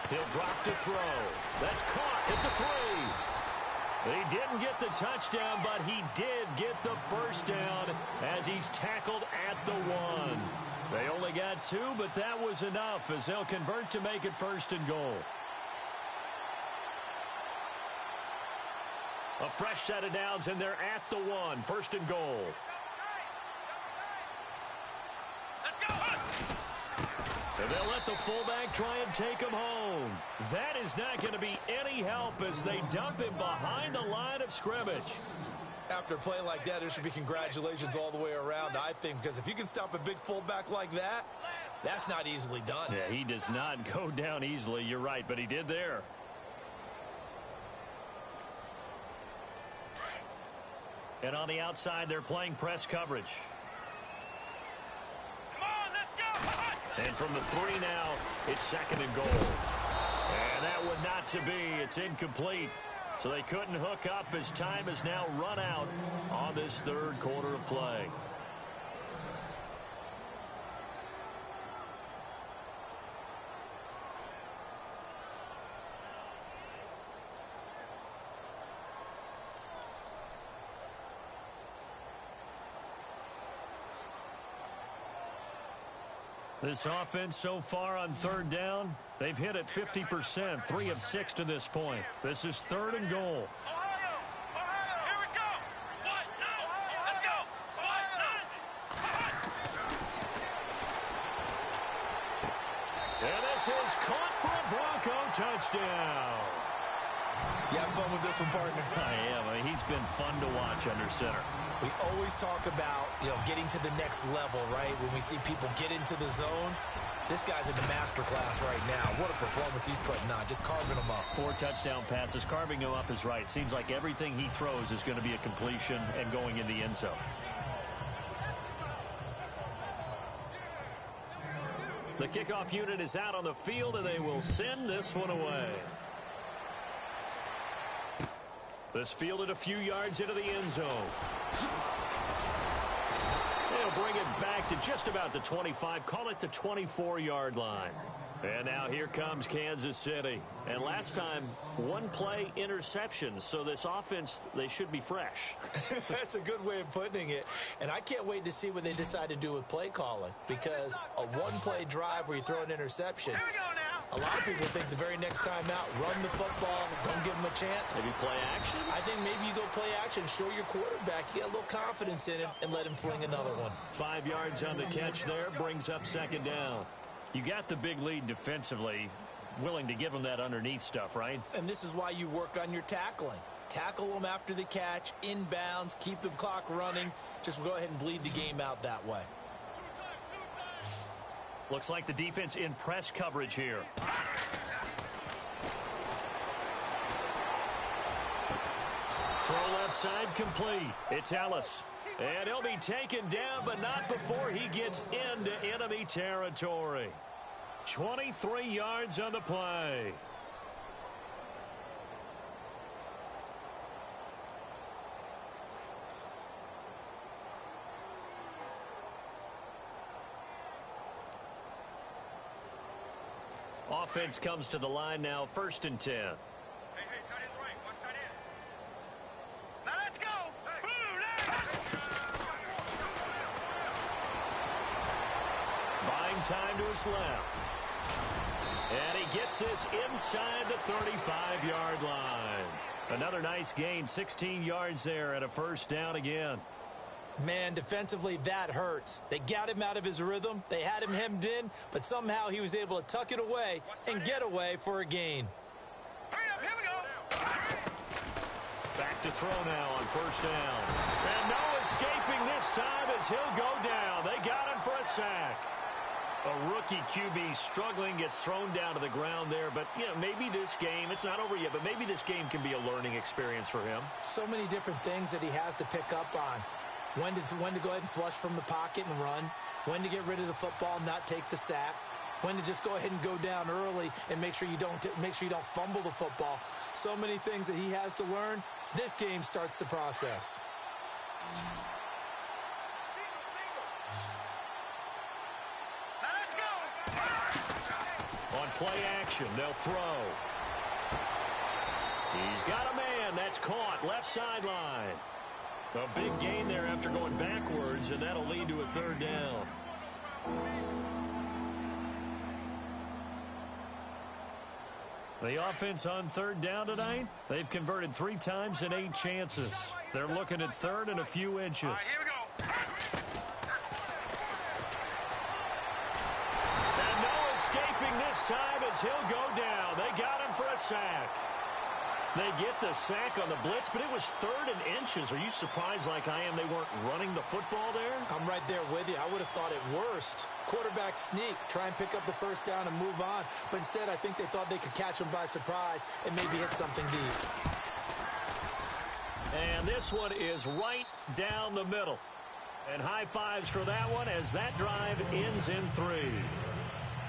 He'll drop to throw. That's caught at the 3. He didn't get the touchdown, but he did get the first down as he's tackled at the 1. They only got 2, but that was enough as they'll convert to make it 1st and goal. A fresh set of downs, and they're at the 1. 1st and goal. And they'll let the fullback try and take him home. That is not going to be any help as they dump him behind the line of scrimmage. After a play like that, there should be congratulations all the way around, I think, because if you can stop a big fullback like that, that's not easily done. Yeah, he does not go down easily. You're right, but he did there. And on the outside, they're playing press coverage. And from the 3 now, it's 2nd and goal. And that would not to be. It's incomplete. So they couldn't hook up as time has now run out on this 3rd quarter of play. This offense so far on 3rd down, they've hit it 50%, 3 of 6 to this point. This is 3rd and goal. And this is caught for a Bronco touchdown. You having fun with this one, partner? I am. I mean, he's been fun to watch under center. We always talk about, getting to the next level, right? When we see people get into the zone, this guy's in the master class right now. What a performance he's putting on, just carving them up. 4 touchdown passes. Carving him up is right. Seems like everything he throws is going to be a completion and going in the end zone. The kickoff unit is out on the field, and they will send this one away. This fielded a few yards into the end zone. They'll bring it back to just about the 25. Call it the 24-yard line. And now here comes Kansas City. And last time, 1 play interception. So this offense, they should be fresh. That's a good way of putting it. And I can't wait to see what they decide to do with play calling. Because a 1-play drive where you throw an interception, a lot of people think the very next time out, run the football, don't give him a chance. Maybe play action? I think maybe you go play action, show your quarterback, you get a little confidence in him, and let him fling another one. 5 yards on the catch there, brings up 2nd down. You got the big lead defensively, willing to give him that underneath stuff, right? And this is why you work on your tackling. Tackle them after the catch, inbounds, keep the clock running. Just go ahead and bleed the game out that way. Looks like the defense in press coverage here. Throw left side complete. It's Ellis. And he'll be taken down, but not before he gets into enemy territory. 23 yards on the play. Offense comes to the line now, 1st and 10. Hey, tight end's right. Watch tight end. Now let's go. Buying time to his left. And he gets this inside the 35-yard line. Another nice gain, 16 yards there and a first down again. Man, defensively, that hurts. They got him out of his rhythm. They had him hemmed in, but somehow he was able to tuck it away and get away for a gain. Hurry up, here we go. Back to throw now on first down. And no escaping this time as he'll go down. They got him for a sack. A rookie QB struggling, gets thrown down to the ground there. But, you know, maybe this game, it's not over yet, but maybe this game can be a learning experience for him. So many different things that he has to pick up on. When to go ahead and flush from the pocket and run. When to get rid of the football and not take the sack. When to just go ahead and go down early and make sure you don't fumble the football. So many things that he has to learn. This game starts the process. Now let's go. On play action, they'll throw. He's got a man. That's caught. Left sideline. A big gain there after going backwards, and that'll lead to a third down. The offense on third down tonight, they've converted 3 times in 8 chances. They're looking at third and a few inches. All right, here we go. And no escaping this time as he'll go down. They got him for a sack. They get the sack on the blitz, but it was 3rd and inches. Are you surprised like I am they weren't running the football there? I'm right there with you. I would have thought it worst. Quarterback sneak, try and pick up the first down and move on. But instead, I think they thought they could catch him by surprise and maybe hit something deep. And this one is right down the middle. And high fives for that one as that drive ends in 3.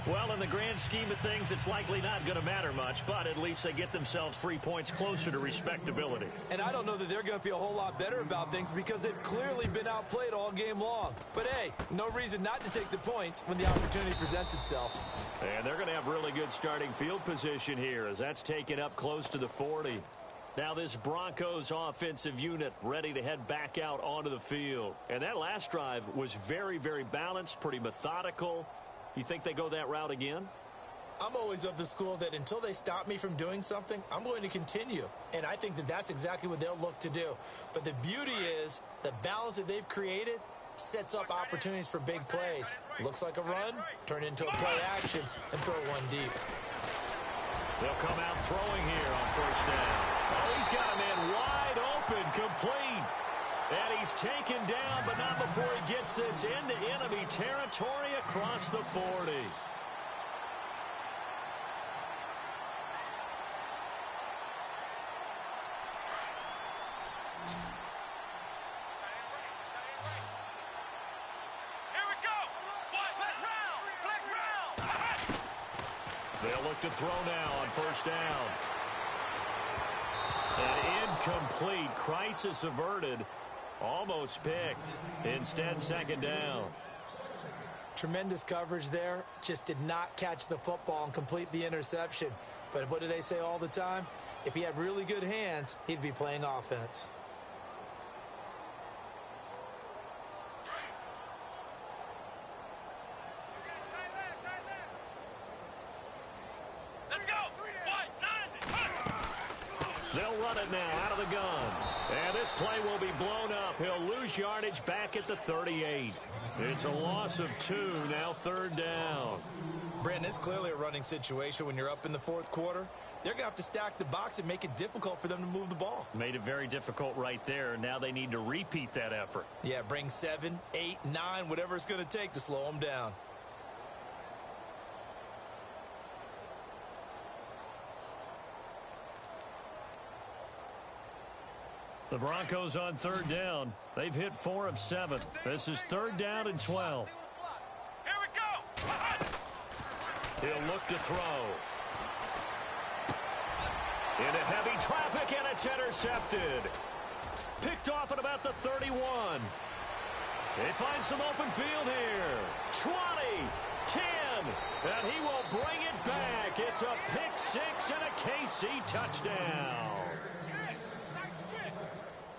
Well, in the grand scheme of things, it's likely not going to matter much, but at least they get themselves 3 points closer to respectability. And I don't know that they're going to feel a whole lot better about things because they've clearly been outplayed all game long. But, hey, no reason not to take the points when the opportunity presents itself. And they're going to have really good starting field position here as that's taken up close to the 40. Now this Broncos offensive unit ready to head back out onto the field. And that last drive was very, very balanced, pretty methodical. You think they go that route again? I'm always of the school that until they stop me from doing something, I'm going to continue. And I think that that's exactly what they'll look to do. But the beauty is the balance that they've created sets up opportunities for big plays. Looks like a run, turn into a play action, and throw one deep. They'll come out throwing here on first down. Oh, he's got a man wide open, complete. And he's taken down, but not before he gets this into enemy territory across the 40. Here we go. Flex round. They'll look to throw now on first down. And incomplete. Crisis averted. Almost picked. Instead, second down. Tremendous coverage there. Just did not catch the football and complete the interception. But what do they say all the time? If he had really good hands, he'd be playing offense. Let's go. They'll run it now out of the gun. And this play will be blown up. He'll lose yardage back at the 38. It's a loss of 2, now third down. Brandon, it's clearly a running situation when you're up in the 4th quarter. They're going to have to stack the box and make it difficult for them to move the ball. Made it very difficult right there. Now they need to repeat that effort. Yeah, bring 7, 8, 9, whatever it's going to take to slow them down. The Broncos on third down. They've hit 4 of 7. This is third down and 12. Here we go. He'll look to throw. Into heavy traffic, and it's intercepted. Picked off at about the 31. They find some open field here. 20, 10, and he will bring it back. It's a pick 6 and a KC touchdown.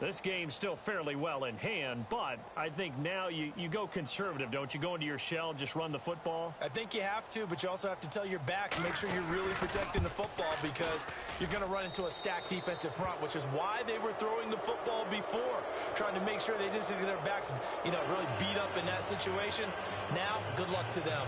This game's still fairly well in hand, but I think now you go conservative, don't you? Go into your shell, just run the football? I think you have to, but you also have to tell your backs, make sure you're really protecting the football because you're going to run into a stacked defensive front, which is why they were throwing the football before, trying to make sure they just get their backs, really beat up in that situation. Now, good luck to them.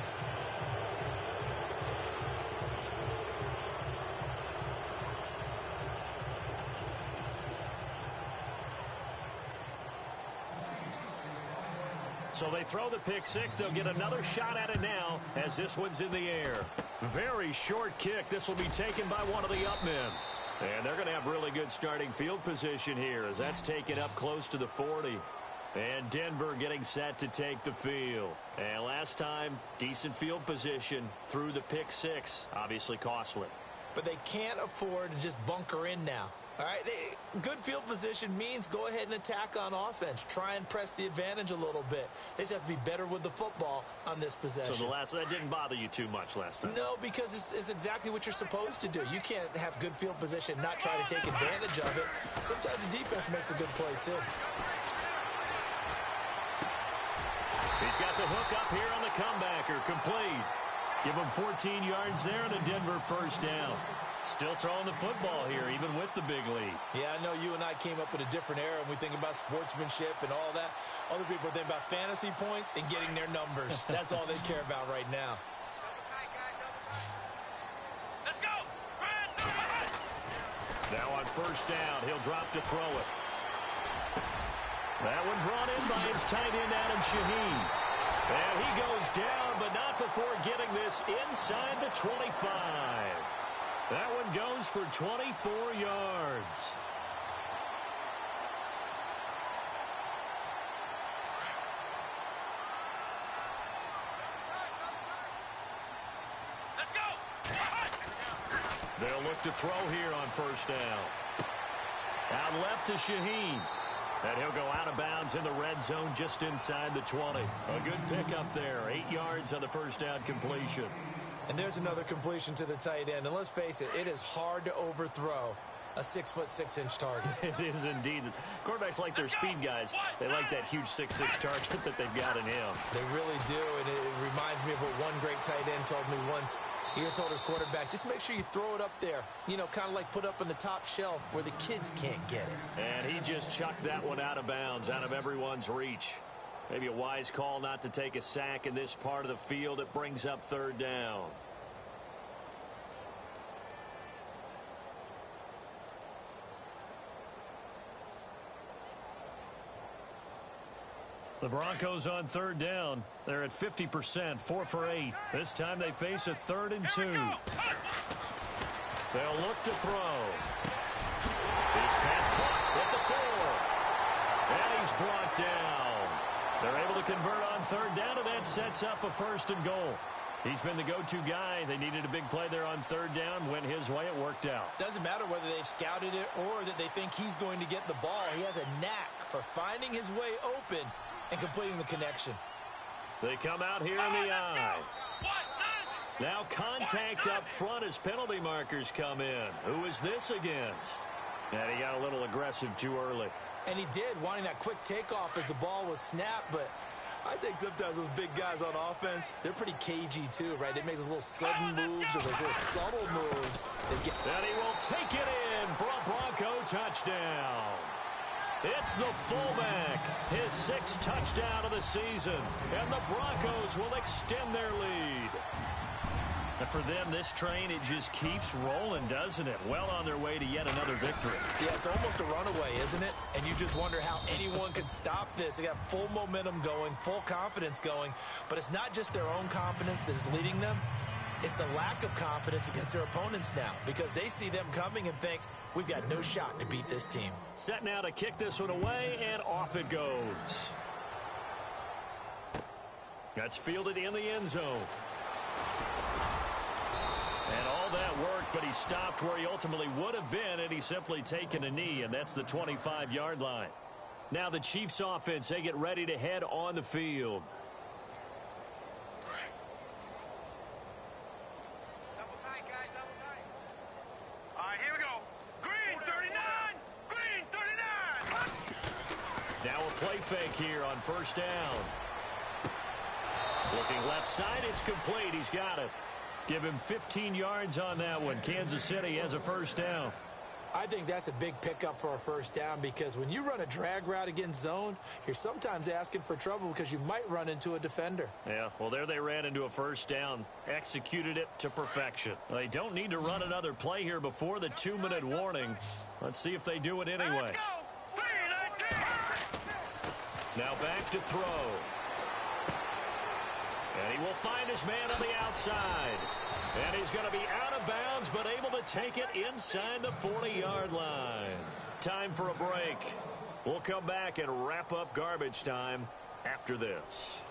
So they throw the pick six. They'll get another shot at it now as this one's in the air. Very short kick. This will be taken by one of the up men. And they're going to have really good starting field position here as that's taken up close to the 40. And Denver getting set to take the field. And last time, decent field position through the pick six. Obviously costly. But they can't afford to just bunker in now. All right, good field position means go ahead and attack on offense. Try and press the advantage a little bit. They just have to be better with the football on this possession. So that didn't bother you too much last time? No, because it's exactly what you're supposed to do. You can't have good field position, not try to take advantage of it. Sometimes the defense makes a good play, too. He's got the hook up here on the comebacker. Complete. Give him 14 yards there and a Denver first down. Still throwing the football here, even with the big lead. Yeah, I know you and I came up in a different era, and we think about sportsmanship and all that. Other people think about fantasy points and getting their numbers. That's all they care about right now. Let's go. Now on first down, he'll drop to throw it. That one brought in by his tight end, Adam Shaheen. And he goes down, but not before getting this inside the 25. That one goes for 24 yards. Let's go. They'll look to throw here on first down. Out left to Shaheen. And he'll go out of bounds in the red zone just inside the 20. A good pickup there. 8 yards on the first down completion. And there's another completion to the tight end. And let's face it, it is hard to overthrow a 6'6" target. It is indeed. Quarterbacks like their speed guys. They like that huge 6'6" target that they've got in him. They really do, and it reminds me of what one great tight end told me once. He had told his quarterback, just make sure you throw it up there. Kind of like put up on the top shelf where the kids can't get it. And he just chucked that one out of bounds, out of everyone's reach. Maybe a wise call not to take a sack in this part of the field. It brings up third down. The Broncos on third down. They're at 50%, 4 for 8. This time they face a 3rd and 2. They'll look to throw. His pass caught at the 4. And he's brought down. They're able to convert on third down, and that sets up a 1st and goal. He's been the go-to guy. They needed a big play there on third down. Went his way. It worked out. Doesn't matter whether they've scouted it or that they think he's going to get the ball. He has a knack for finding his way open and completing the connection. They come out here in the eye. Now contact up front as penalty markers come in. Who is this against? And he got a little aggressive too early. And he did, wanting that quick takeoff as the ball was snapped, but I think sometimes those big guys on offense, they're pretty cagey too, right? They make those little sudden moves or those little subtle moves. And he will take it in for a Bronco touchdown. It's the fullback, his 6th touchdown of the season, and the Broncos will extend their lead. And for them, this train, it just keeps rolling, doesn't it? Well on their way to yet another victory. Yeah, it's almost a runaway, isn't it? And you just wonder how anyone could stop this. They got full momentum going, full confidence going, but it's not just their own confidence that is leading them. It's the lack of confidence against their opponents now because they see them coming and think, we've got no shot to beat this team. Set now to kick this one away, and off it goes. That's fielded in the end zone. And all that worked, but he stopped where he ultimately would have been had he simply taken a knee, and that's the 25-yard line. Now the Chiefs offense, they get ready to head on the field. Double tight, guys, double tight. All right, here we go. Green 39. Green 39. here on first down. Looking left side, it's complete. He's got it. Give him 15 yards on that one. Kansas City has a first down. I think that's a big pickup for a first down because when you run a drag route against zone, you're sometimes asking for trouble because you might run into a defender. Yeah, well, there they ran into a first down, executed it to perfection. They don't need to run another play here before the 2-minute warning. Let's see if they do it anyway. Now back to throw. And he will find his man on the outside. And he's going to be out of bounds, but able to take it inside the 40-yard line. Time for a break. We'll come back and wrap up garbage time after this.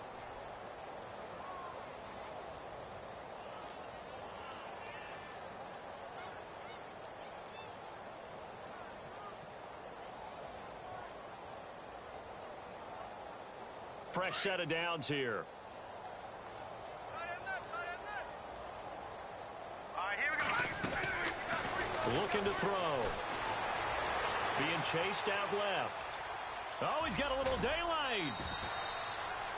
Fresh set of downs here. Looking to throw. Being chased out left. Oh, he's got a little daylight.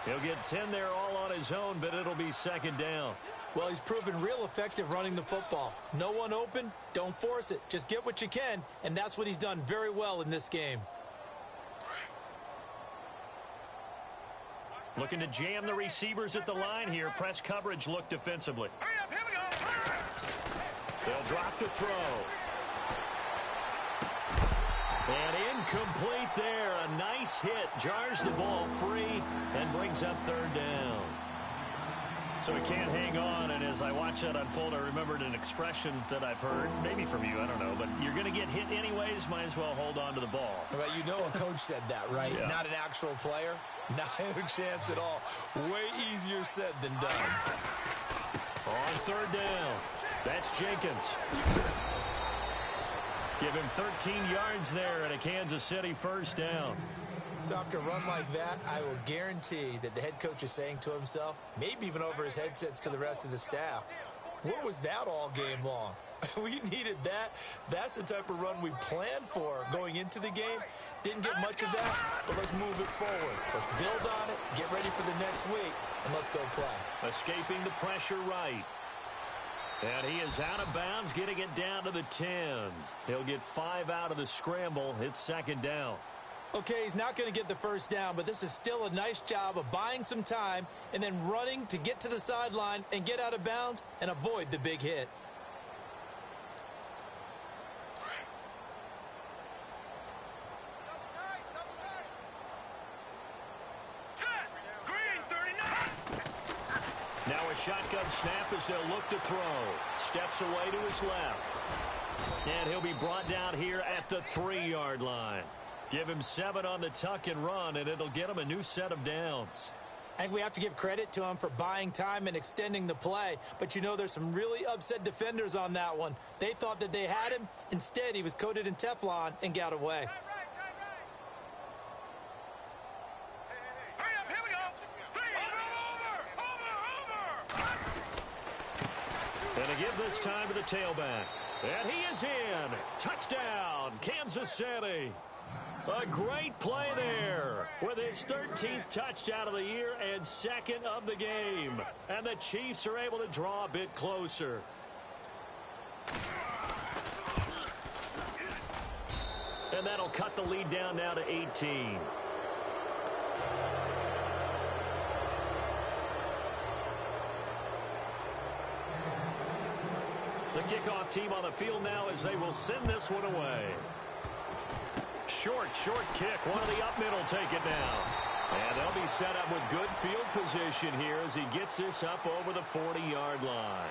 He'll get 10 there all on his own, but it'll be second down. Well, he's proven real effective running the football. No one open, don't force it. Just get what you can, and that's what he's done very well in this game. Looking to jam the receivers at the line here. Press coverage look defensively. Hurry up, here we go. They'll drop to throw. And incomplete there. A nice hit. Jars the ball free and brings up third down. So he can't hang on, and as I watch that unfold, I remembered an expression that I've heard, maybe from you, I don't know, but you're going to get hit anyways, might as well hold on to the ball. Right, you know a coach said that, right? Yeah. Not an actual player. Not a chance at all. Way easier said than done. On third down, that's Jenkins. Give him 13 yards there and a Kansas City first down. So after a run like that, I will guarantee that the head coach is saying to himself, maybe even over his headsets to the rest of the staff, where was that all game long? We needed that. That's the type of run we planned for going into the game. Didn't get much of that, but let's move it forward. Let's build on it, get ready for the next week, and let's go play. Escaping the pressure right. And he is out of bounds, getting it down to the 10. He'll get 5 out of the scramble. It's second down. Okay, he's not going to get the first down, but this is still a nice job of buying some time and then running to get to the sideline and get out of bounds and avoid the big hit. Now a shotgun snap as they'll look to throw. Steps away to his left. And he'll be brought down here at the 3-yard line. Give him 7 on the tuck and run, and it'll get him a new set of downs. I think we have to give credit to him for buying time and extending the play. But, you know, there's some really upset defenders on that one. They thought that they had him. Instead, he was coated in Teflon and got away. Hurry up, here we go. Over. And to give this time to the tailback. And he is in. Touchdown, Kansas City. A great play there with his 13th touchdown of the year and second of the game. And the Chiefs are able to draw a bit closer. And that'll cut the lead down now to 18. The kickoff team on the field now as they will send this one away. Short kick. One of the up middle take it now. And they'll be set up with good field position here as he gets this up over the 40-yard line.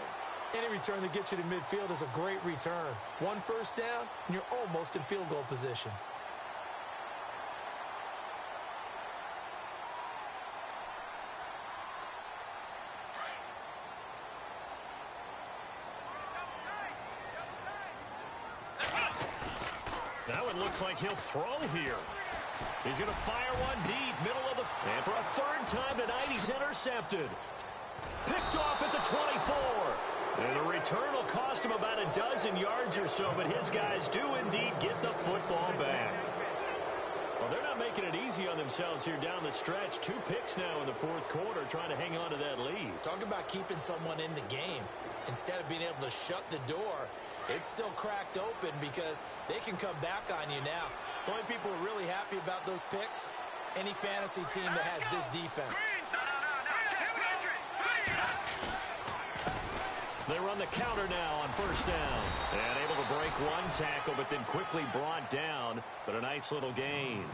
Any return that gets you to midfield is a great return. One first down, and you're almost in field goal position. Now it looks like he'll throw here. He's going to fire one deep, middle of the... And for a third time tonight, he's intercepted. Picked off at the 24. And the return will cost him about a dozen yards or so, but his guys do indeed get the football back. Well, they're not making it easy on themselves here down the stretch. 2 picks now in the fourth quarter trying to hang on to that lead. Talk about keeping someone in the game. Instead of being able to shut the door, it's still cracked open because they can come back on you now. The only people who are really happy about those picks, any fantasy team that has this defense. They run the counter now on first down. And able to break one tackle, but then quickly brought down. But a nice little gain.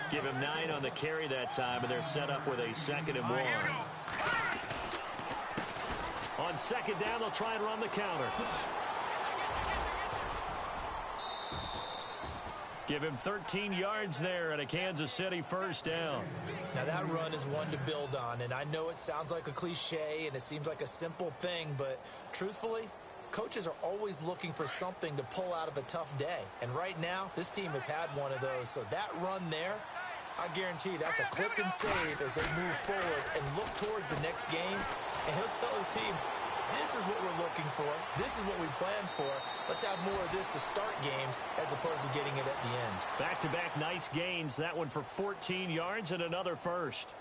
Give him 9 on the carry that time, and they're set up with a 2nd and 1. On second down, they'll try and run the counter. Give him 13 yards there and a Kansas City first down. Now that run is one to build on, and I know it sounds like a cliche and it seems like a simple thing, but truthfully, coaches are always looking for something to pull out of a tough day. And right now, this team has had one of those. So that run there, I guarantee that's a clip and save as they move forward and look towards the next game. And he'll tell his team, this is what we're looking for. This is what we planned for. Let's have more of this to start games as opposed to getting it at the end. Back-to-back nice gains. That one for 14 yards and another first.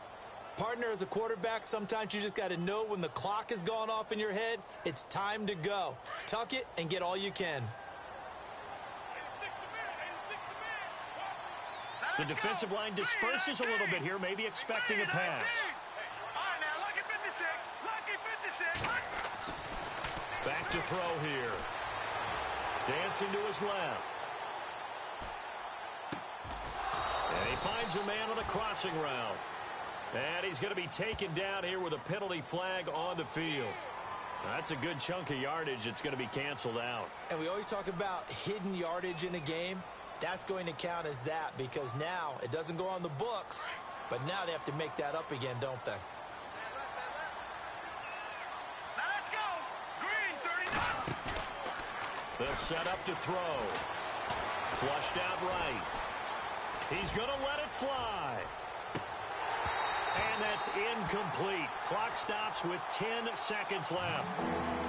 Partner, as a quarterback, sometimes you just got to know when the clock has gone off in your head, it's time to go. Tuck it and get all you can. The defensive line disperses a little bit here, maybe expecting a pass. Back to throw here. Dancing to his left. And he finds a man on a crossing route. And he's going to be taken down here with a penalty flag on the field. That's a good chunk of yardage. It's going to be canceled out. And we always talk about hidden yardage in a game. That's going to count as that because now it doesn't go on the books, but now they have to make that up again, don't they? They'll set up to throw. Flushed out right. He's going to let it fly. And that's incomplete. Clock stops with 10 seconds left.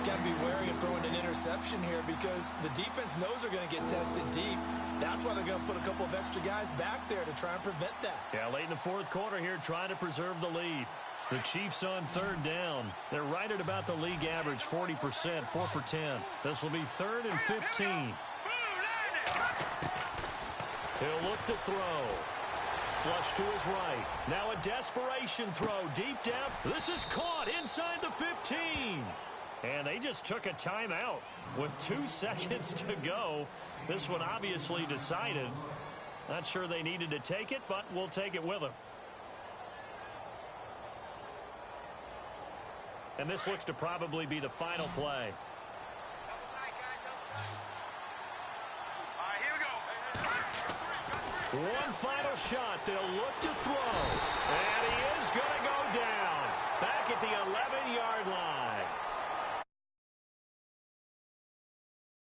Got to be wary of throwing an interception here because the defense knows they're going to get tested deep. That's why they're going to put a couple of extra guys back there to try and prevent that. Yeah, late in the fourth quarter here trying to preserve the lead. The Chiefs on third down. They're right at about the league average, 40%, 4 for 10. This will be 3rd and 15. He'll look to throw. Flush to his right. Now a desperation throw deep down. This is caught inside the 15. And they just took a timeout with 2 seconds to go. This one obviously decided. Not sure they needed to take it, but we'll take it with them. And this looks to probably be the final play. One final shot. They'll look to throw. And he is going to go down. Back at the 11-yard line.